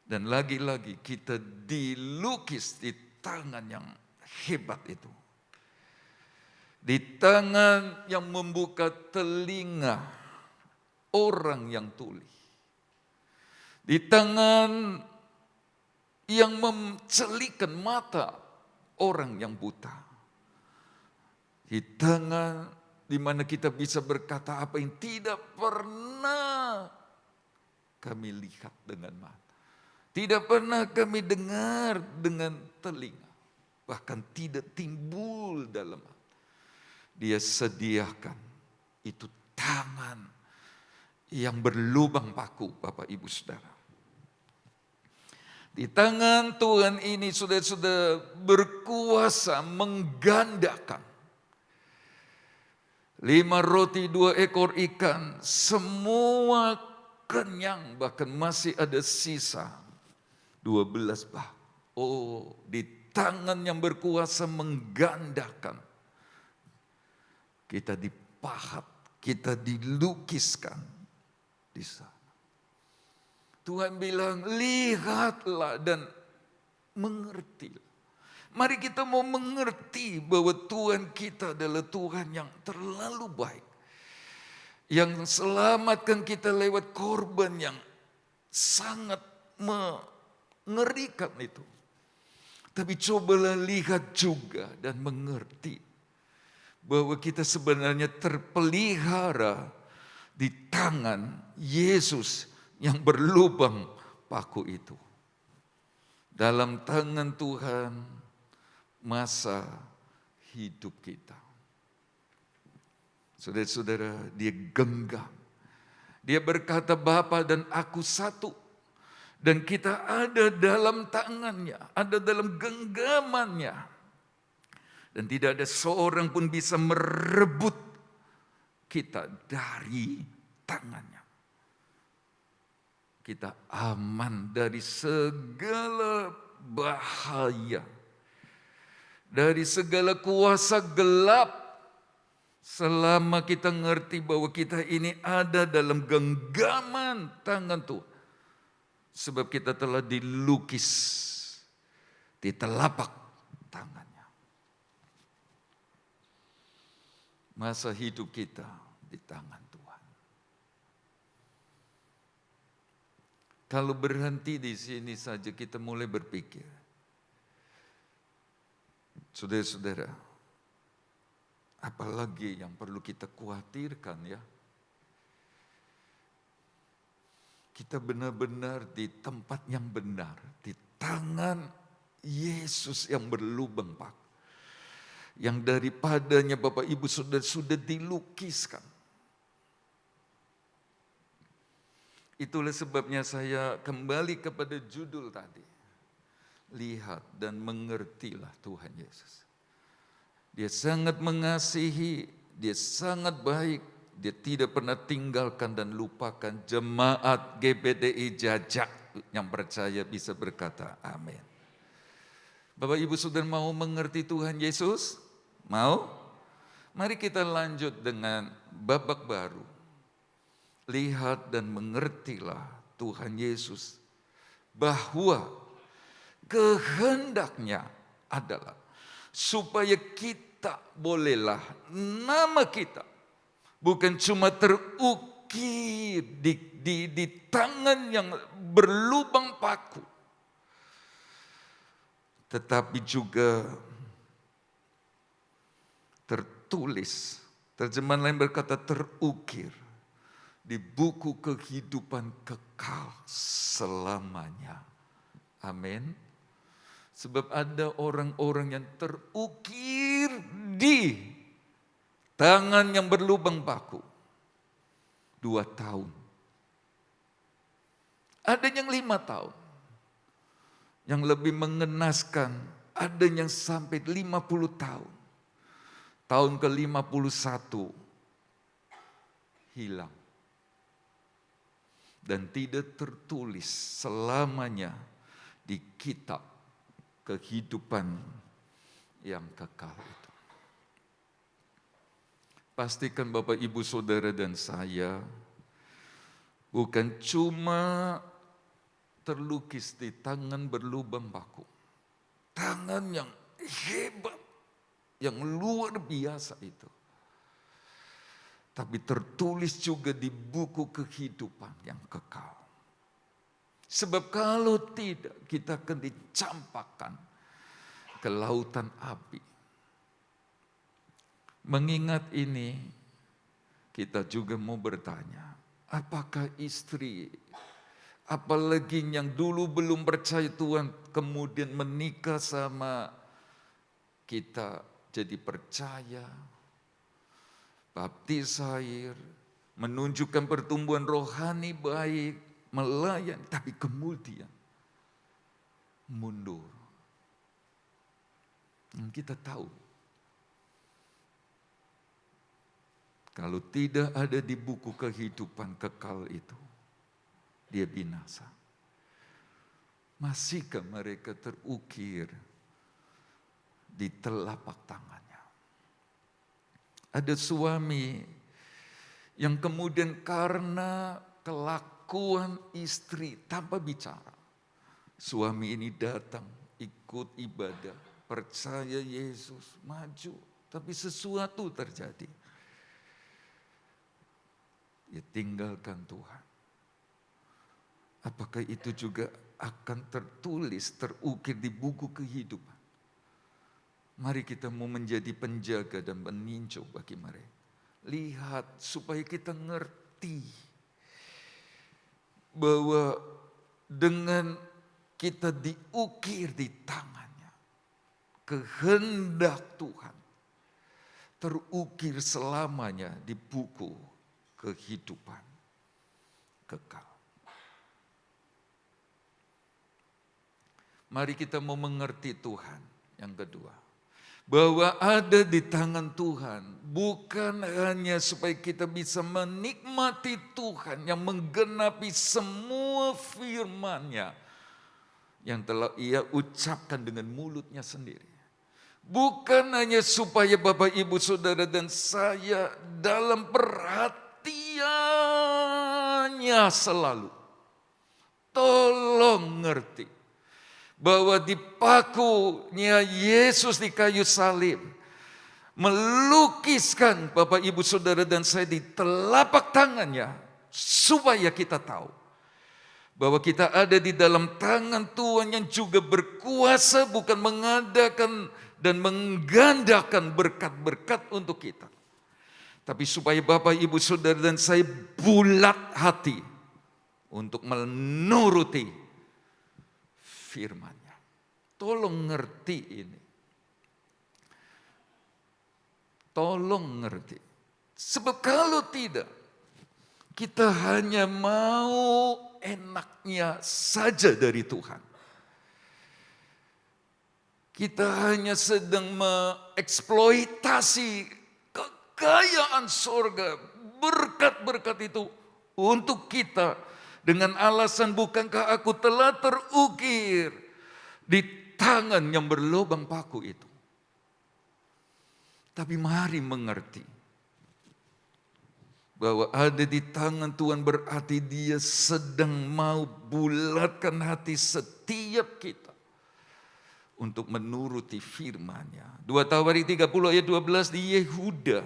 Dan lagi-lagi kita dilukis di tangan yang hebat itu. Di tangan yang membuka telinga orang yang tuli. Di tangan yang mencelikan mata orang yang buta. Di tangan di mana kita bisa berkata apa yang tidak pernah kami lihat dengan mata. Tidak pernah kami dengar dengan telinga. Bahkan tidak timbul dalam hati. Dia sediakan itu tangan yang berlubang paku, Bapak Ibu Saudara. Di tangan Tuhan ini sudah berkuasa menggandakan 5 roti 2 ekor ikan, semua kenyang, bahkan masih ada sisa 12 bah. Oh, di tangan yang berkuasa menggandakan. Kita dipahat, kita dilukiskan di sana. Tuhan bilang, lihatlah dan mengertilah. Mari kita mau mengerti bahwa Tuhan kita adalah Tuhan yang terlalu baik. Yang selamatkan kita lewat korban yang sangat mengerikan itu. Tapi cobalah lihat juga dan mengerti bahwa kita sebenarnya terpelihara di tangan Yesus yang berlubang paku itu. Dalam tangan Tuhan masa hidup kita. Saudara-saudara, dia genggam. Dia berkata, Bapa dan aku satu. Dan kita ada dalam tangannya, ada dalam genggamannya. Dan tidak ada seorang pun bisa merebut kita dari tangannya. Kita aman dari segala bahaya, dari segala kuasa gelap, selama kita ngerti bahwa kita ini ada dalam genggaman tangan Tuhan. Sebab kita telah dilukis di telapak tangannya. Masa hidup kita di tangan Tuhan. Kalau berhenti di sini saja kita mulai berpikir. Saudara-saudara, apalagi yang perlu kita khawatirkan ya. Kita benar-benar di tempat yang benar, di tangan Yesus yang berlubang paku. Yang daripadanya Bapak Ibu sudah dilukiskan. Itulah sebabnya saya kembali kepada judul tadi. Lihat dan mengertilah Tuhan Yesus. Dia sangat mengasihi, dia sangat baik, dia tidak pernah tinggalkan dan lupakan jemaat GBDI Jajak yang percaya bisa berkata amin. Bapak Ibu Saudara mau mengerti Tuhan Yesus? Mau? Mari kita lanjut dengan babak baru. Lihat dan mengertilah Tuhan Yesus bahwa kehendaknya adalah supaya kita bolehlah nama kita bukan cuma terukir di tangan yang berlubang paku, tetapi juga tertulis. Terjemahan lain berkata terukir di buku kehidupan kekal selamanya. Amin. Sebab ada orang-orang yang terukir di tangan yang berlubang paku 2 tahun. Ada yang 5 tahun. Yang lebih mengenaskan, ada yang sampai 50 tahun. Tahun ke-51 hilang. Dan tidak tertulis selamanya di kitab kehidupan yang kekal itu. Pastikan Bapak Ibu Saudara dan saya bukan cuma terlukis di tangan berlubang paku. Tangan yang hebat, yang luar biasa itu. Tapi tertulis juga di buku kehidupan yang kekal. Sebab kalau tidak, kita akan dicampakkan ke lautan api. Mengingat ini, kita juga mau bertanya, apakah istri, apalagi yang dulu belum percaya Tuhan, kemudian menikah sama kita, jadi percaya, baptis air, menunjukkan pertumbuhan rohani baik, melayani, tapi kemudian mundur. Kita tahu, kalau tidak ada di buku kehidupan kekal itu, dia binasa. Masihkah mereka terukir di telapak tangannya? Ada suami yang kemudian karena kelakuan istri tanpa bicara, suami ini datang ikut ibadah, percaya Yesus, maju, tapi sesuatu terjadi. Dia tinggalkan Tuhan. Apakah itu juga akan tertulis, terukir di buku kehidupan? Mari kita mau menjadi penjaga dan peninjau bagi mereka. Lihat supaya kita ngerti bahwa dengan kita diukir di tangannya, kehendak Tuhan terukir selamanya di buku kehidupan kekal. Mari kita mau mengerti Tuhan. Yang kedua, bahwa ada di tangan Tuhan bukan hanya supaya kita bisa menikmati Tuhan yang menggenapi semua firman-Nya yang telah Ia ucapkan dengan mulutnya sendiri. Bukan hanya supaya Bapak, Ibu, Saudara, dan saya dalam perhatiannya selalu. Tolong ngerti bahwa di pakunya Yesus di kayu salib melukiskan Bapak, Ibu, Saudara, dan saya di telapak tangannya supaya kita tahu bahwa kita ada di dalam tangan Tuhan yang juga berkuasa, bukan mengadakan dan menggandakan berkat-berkat untuk kita, tapi supaya Bapak, Ibu, Saudara, dan saya bulat hati untuk menuruti firman-Nya. Tolong ngerti ini. Tolong ngerti. Sebab kalau tidak, kita hanya mau enaknya saja dari Tuhan. Kita hanya sedang mengeksploitasi kekayaan sorga, berkat-berkat itu untuk kita dengan alasan, bukankah aku telah terukir di tangan yang berlubang paku itu. Tapi mari mengerti bahwa ada di tangan Tuhan berarti Dia sedang mau bulatkan hati setiap kita untuk menuruti firman-Nya. 2 Tawarik 30 ayat 12 di Yehuda.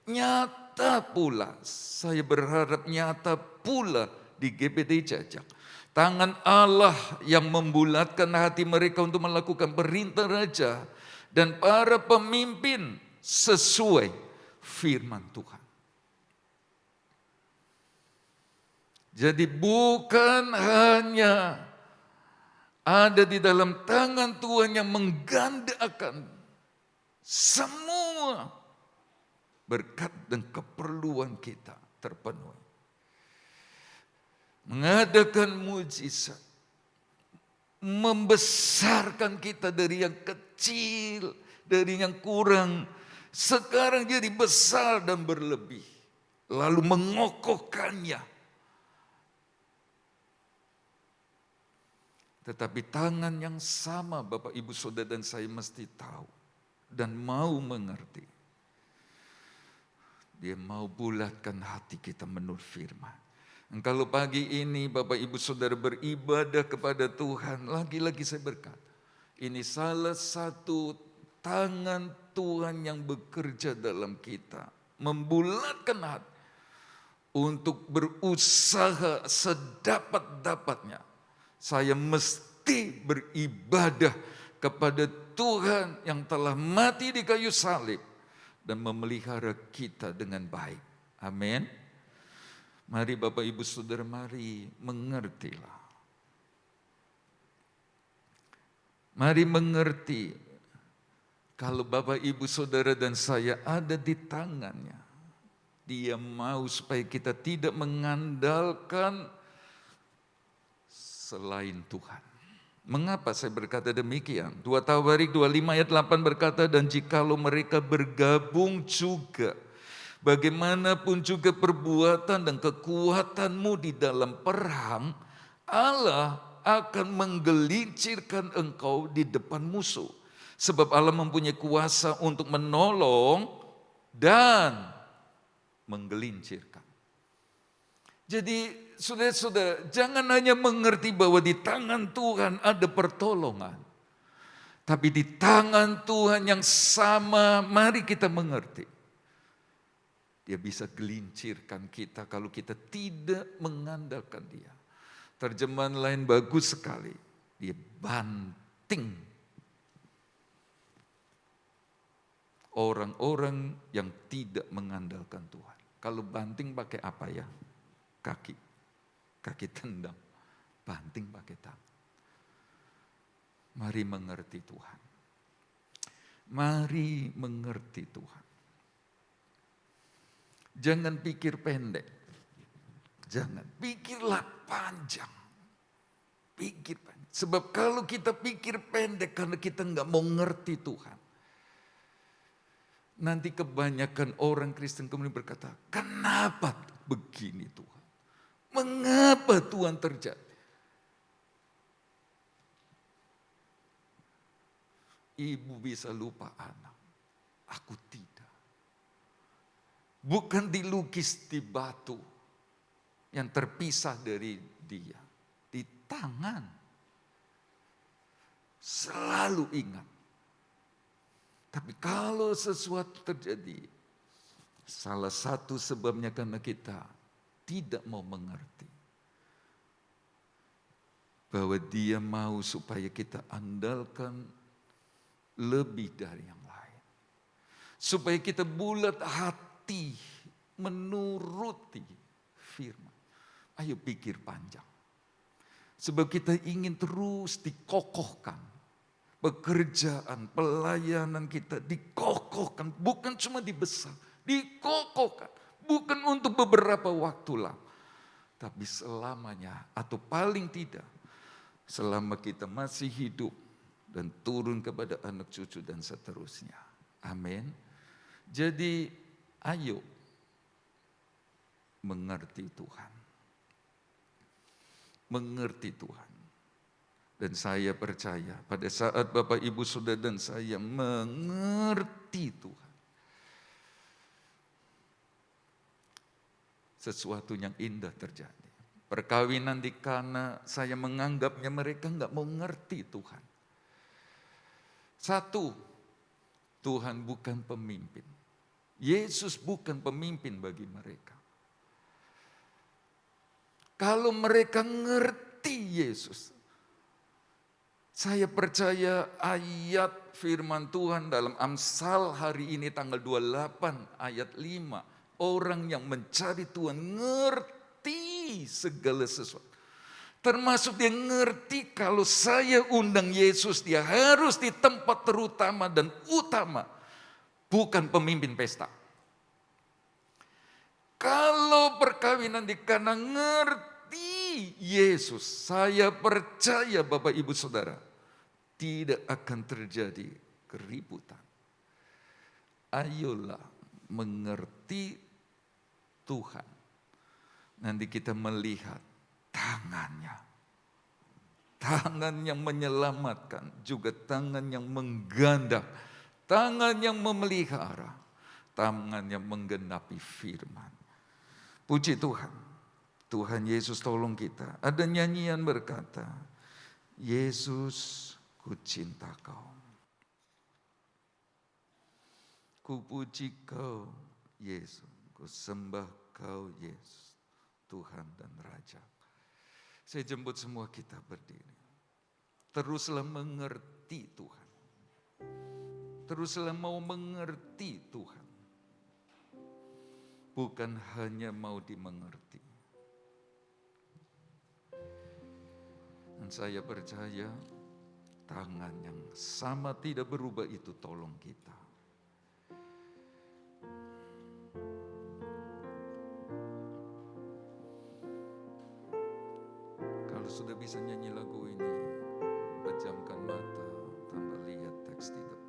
Nyata pula, saya berharap nyata pula di GBT Jajak. Tangan Allah yang membulatkan hati mereka untuk melakukan perintah raja dan para pemimpin sesuai firman Tuhan. Jadi bukan hanya ada di dalam tangan Tuhan yang menggandakan semua berkat dan keperluan kita terpenuhi. Mengadakan mujizat, membesarkan kita dari yang kecil, dari yang kurang, sekarang jadi besar dan berlebih, lalu mengokohkannya. Tetapi tangan yang sama Bapak, Ibu, Saudara, dan saya mesti tahu dan mau mengerti. Dia mau bulatkan hati kita menurut firman. Kalau pagi ini Bapak, Ibu, Saudara beribadah kepada Tuhan, lagi-lagi saya berkata, ini salah satu tangan Tuhan yang bekerja dalam kita, membulatkan hati untuk berusaha sedapat-dapatnya. Saya mesti beribadah kepada Tuhan yang telah mati di kayu salib dan memelihara kita dengan baik. Amin. Mari Bapak Ibu Saudara, mari mengertilah. Mari mengerti kalau Bapak Ibu Saudara dan saya ada di tangannya. Dia mau supaya kita tidak mengandalkan selain Tuhan. Mengapa saya berkata demikian? 2 Tawarik 25 ayat 8 berkata, dan jikalau mereka bergabung juga, bagaimanapun juga perbuatan dan kekuatanmu di dalam perang, Allah akan menggelincirkan engkau di depan musuh. Sebab Allah mempunyai kuasa untuk menolong dan menggelincirkan. Jadi saudara-saudara, jangan hanya mengerti bahwa di tangan Tuhan ada pertolongan. Tapi di tangan Tuhan yang sama, mari kita mengerti. Dia bisa gelincirkan kita kalau kita tidak mengandalkan Dia. Terjemahan lain bagus sekali. Dia banting orang-orang yang tidak mengandalkan Tuhan. Kalau banting pakai apa ya? Kaki tendang. Banting pakai tangan. Mari mengerti Tuhan. Mari mengerti Tuhan. Jangan pikir pendek. Jangan, pikirlah panjang. Pikir panjang. Sebab kalau kita pikir pendek karena kita nggak mau ngerti Tuhan. Nanti kebanyakan orang Kristen kemudian berkata, kenapa begini Tuhan? Mengapa Tuhan terjadi? Ibu bisa lupa anak, aku tidak. Bukan dilukis di batu yang terpisah dari dia. Di tangan. Selalu ingat. Tapi kalau sesuatu terjadi, salah satu sebabnya karena kita tidak mau mengerti bahwa Dia mau supaya kita andalkan lebih dari yang lain. Supaya kita bulat hati menuruti firman. Ayo pikir panjang. Sebab kita ingin terus dikokohkan. Pekerjaan, pelayanan kita dikokohkan. Bukan cuma dibesar, dikokohkan. Bukan untuk beberapa waktu lah. Tapi selamanya atau paling tidak. Selama kita masih hidup dan turun kepada anak cucu dan seterusnya. Amin. Jadi ayo mengerti Tuhan. Mengerti Tuhan. Dan saya percaya pada saat Bapak Ibu Saudara dan saya mengerti Tuhan. Sesuatu yang indah terjadi. Perkawinan di Kana, saya menganggapnya mereka nggak mau ngerti Tuhan. Satu, Tuhan bukan pemimpin. Yesus bukan pemimpin bagi mereka. Kalau mereka ngerti Yesus, saya percaya ayat firman Tuhan dalam Amsal hari ini tanggal 28 ayat 5. Orang yang mencari Tuhan ngerti segala sesuatu. Termasuk dia ngerti kalau saya undang Yesus, dia harus di tempat terutama dan utama. Bukan pemimpin pesta. Kalau perkawinan di Kana ngerti Yesus, saya percaya Bapak Ibu Saudara, tidak akan terjadi keributan. Ayolah mengerti Tuhan. Nanti kita melihat tangannya. Tangan yang menyelamatkan, juga tangan yang menggandak, tangan yang memelihara, tangan yang menggenapi firman. Puji Tuhan. Tuhan Yesus tolong kita. Ada nyanyian berkata, Yesus ku cinta kau. Ku puji kau Yesus. Ku sembah kau Yesus, Tuhan dan Raja. Saya jemput semua kita berdiri. Teruslah mengerti Tuhan. Teruslah mau mengerti Tuhan. bukan hanya mau dimengerti. Dan saya percaya tangan yang sama tidak berubah itu tolong kita. Kalau sudah bisa nyanyi lagu ini, pejamkan mata, tambah lihat teks di depan.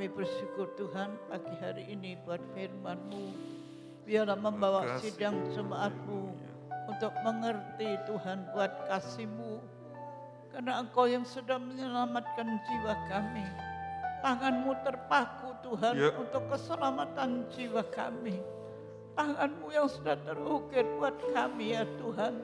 Kami bersyukur Tuhan pagi hari ini buat firman-Mu. Biarlah membawa sidang jemaat-Mu untuk mengerti Tuhan buat kasih-Mu. Karena Engkau yang sudah menyelamatkan jiwa kami. Tangan-Mu terpaku Tuhan untuk keselamatan jiwa kami. Tangan-Mu yang sudah terukir buat kami ya Tuhan.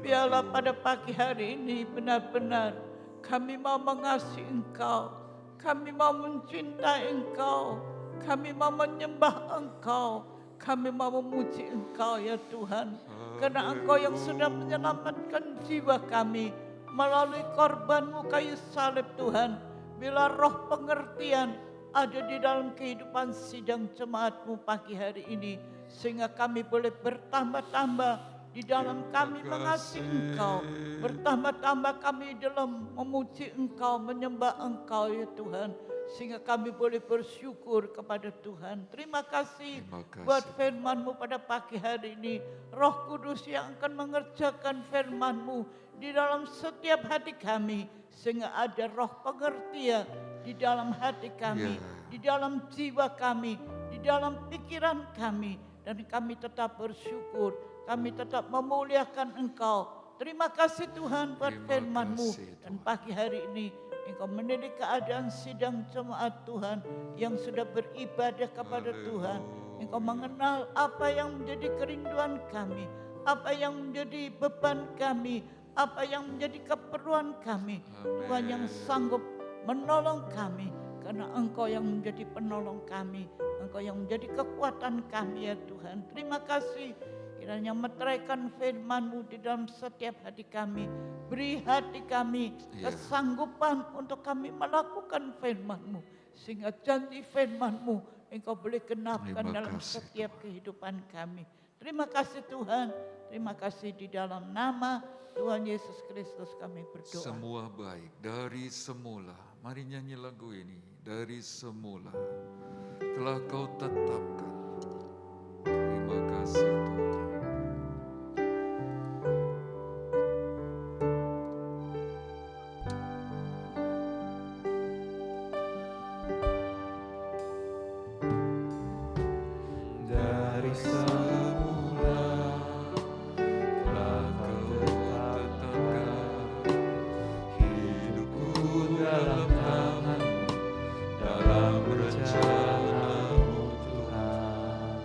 Biarlah pada pagi hari ini benar-benar kami mau mengasihi Engkau. Kami mau mencintai Engkau. Kami mau menyembah Engkau. Kami mau memuji Engkau ya Tuhan. Karena Engkau yang sudah menyelamatkan jiwa kami melalui korban-Mu kayu salib Tuhan. Bila roh pengertian ada di dalam kehidupan sidang jemaat-Mu pagi hari ini. Sehingga kami boleh bertambah-tambah di dalam kami mengasihi Engkau. Bertambah-tambah kami dalam memuji Engkau, menyembah Engkau ya Tuhan. Sehingga kami boleh bersyukur kepada Tuhan. Terima kasih buat firman-Mu pada pagi hari ini. Roh Kudus yang akan mengerjakan firman-Mu di dalam setiap hati kami. Sehingga ada roh pengertian di dalam hati kami, di dalam jiwa kami, di dalam pikiran kami. Dan kami tetap bersyukur, kami tetap memuliakan Engkau. Terima kasih Tuhan buat firman-Mu. Dan pagi hari ini Engkau mendidik keadaan sidang jemaat Tuhan yang sudah beribadah kepada Tuhan. Engkau mengenal apa yang menjadi kerinduan kami, apa yang menjadi beban kami, apa yang menjadi keperluan kami. Tuhan yang sanggup menolong kami. Karena Engkau yang menjadi penolong kami. Engkau yang menjadi kekuatan kami ya Tuhan. Terima kasih. Kiranya meteraikan firman-Mu di dalam setiap hati kami. Beri hati kami kesanggupan untuk kami melakukan firman-Mu. Sehingga janji firman-Mu Engkau boleh genapkan dalam setiap kehidupan kami. Terima kasih Tuhan. Terima kasih di dalam nama Tuhan Yesus Kristus kami berdoa. Semua baik dari semula. Mari nyanyi lagu ini. Dari semula telah Kau tetapkan. Terima kasih Tuhan. Dari semula telah Kau tetapkan hidupku dalam tangan, dalam rencana-Mu Tuhan.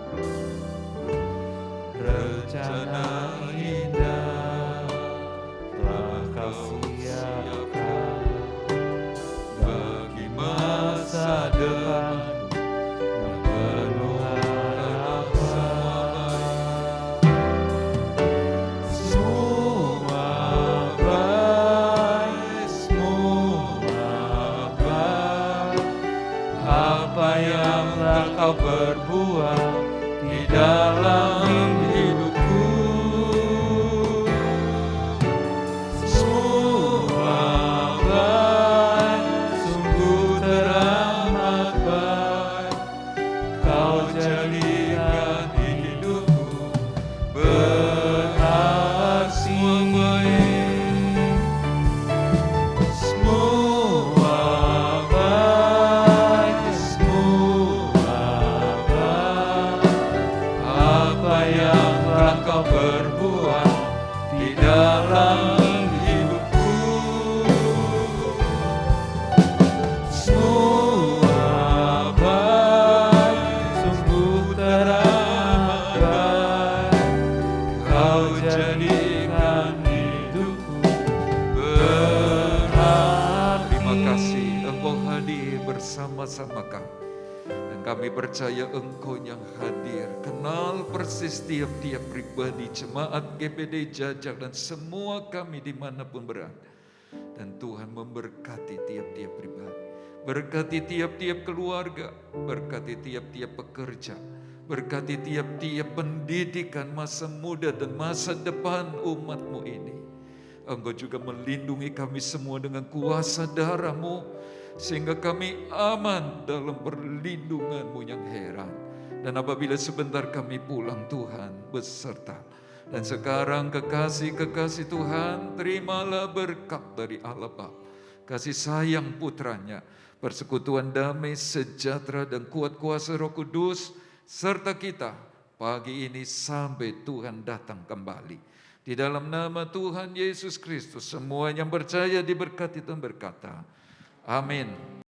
Rencana indah telah Kau siapkan bagi masa depan yang penuh harapan. Semua baik, semua baik. Apa yang telah Kau perbuat di dalam hidupku, semua baik, sungguh teramat baik. Kau jadikan hidupku berarti. Semua baik, semua baik. Apa yang telah Kau perbuat di dalam hidupku, semua baik, sungguh teramat baik. Kau jadikan hidupku berarti. Terima kasih Engkau hadir bersama-sama kami. Dan kami percaya Engkau yang hadir. Kenal persis tiap-tiap pribadi jemaat GBD Jajak dan semua kami dimanapun berada. Dan Tuhan memberkati tiap-tiap pribadi. Berkati tiap-tiap keluarga. Berkati tiap-tiap pekerja. Berkati tiap-tiap pendidikan masa muda dan masa depan umat-Mu ini. Engkau juga melindungi kami semua dengan kuasa darah-Mu, sehingga kami aman dalam perlindungan-Mu yang heran. Dan apabila sebentar kami pulang, Tuhan beserta. Dan sekarang kekasih-kekasih Tuhan, terimalah berkat dari Allah Bapa, kasih sayang putranya, persekutuan damai, sejahtera, dan kuat kuasa Roh Kudus, serta kita pagi ini sampai Tuhan datang kembali. Di dalam nama Tuhan Yesus Kristus, semua yang percaya diberkati dan berkata, amin.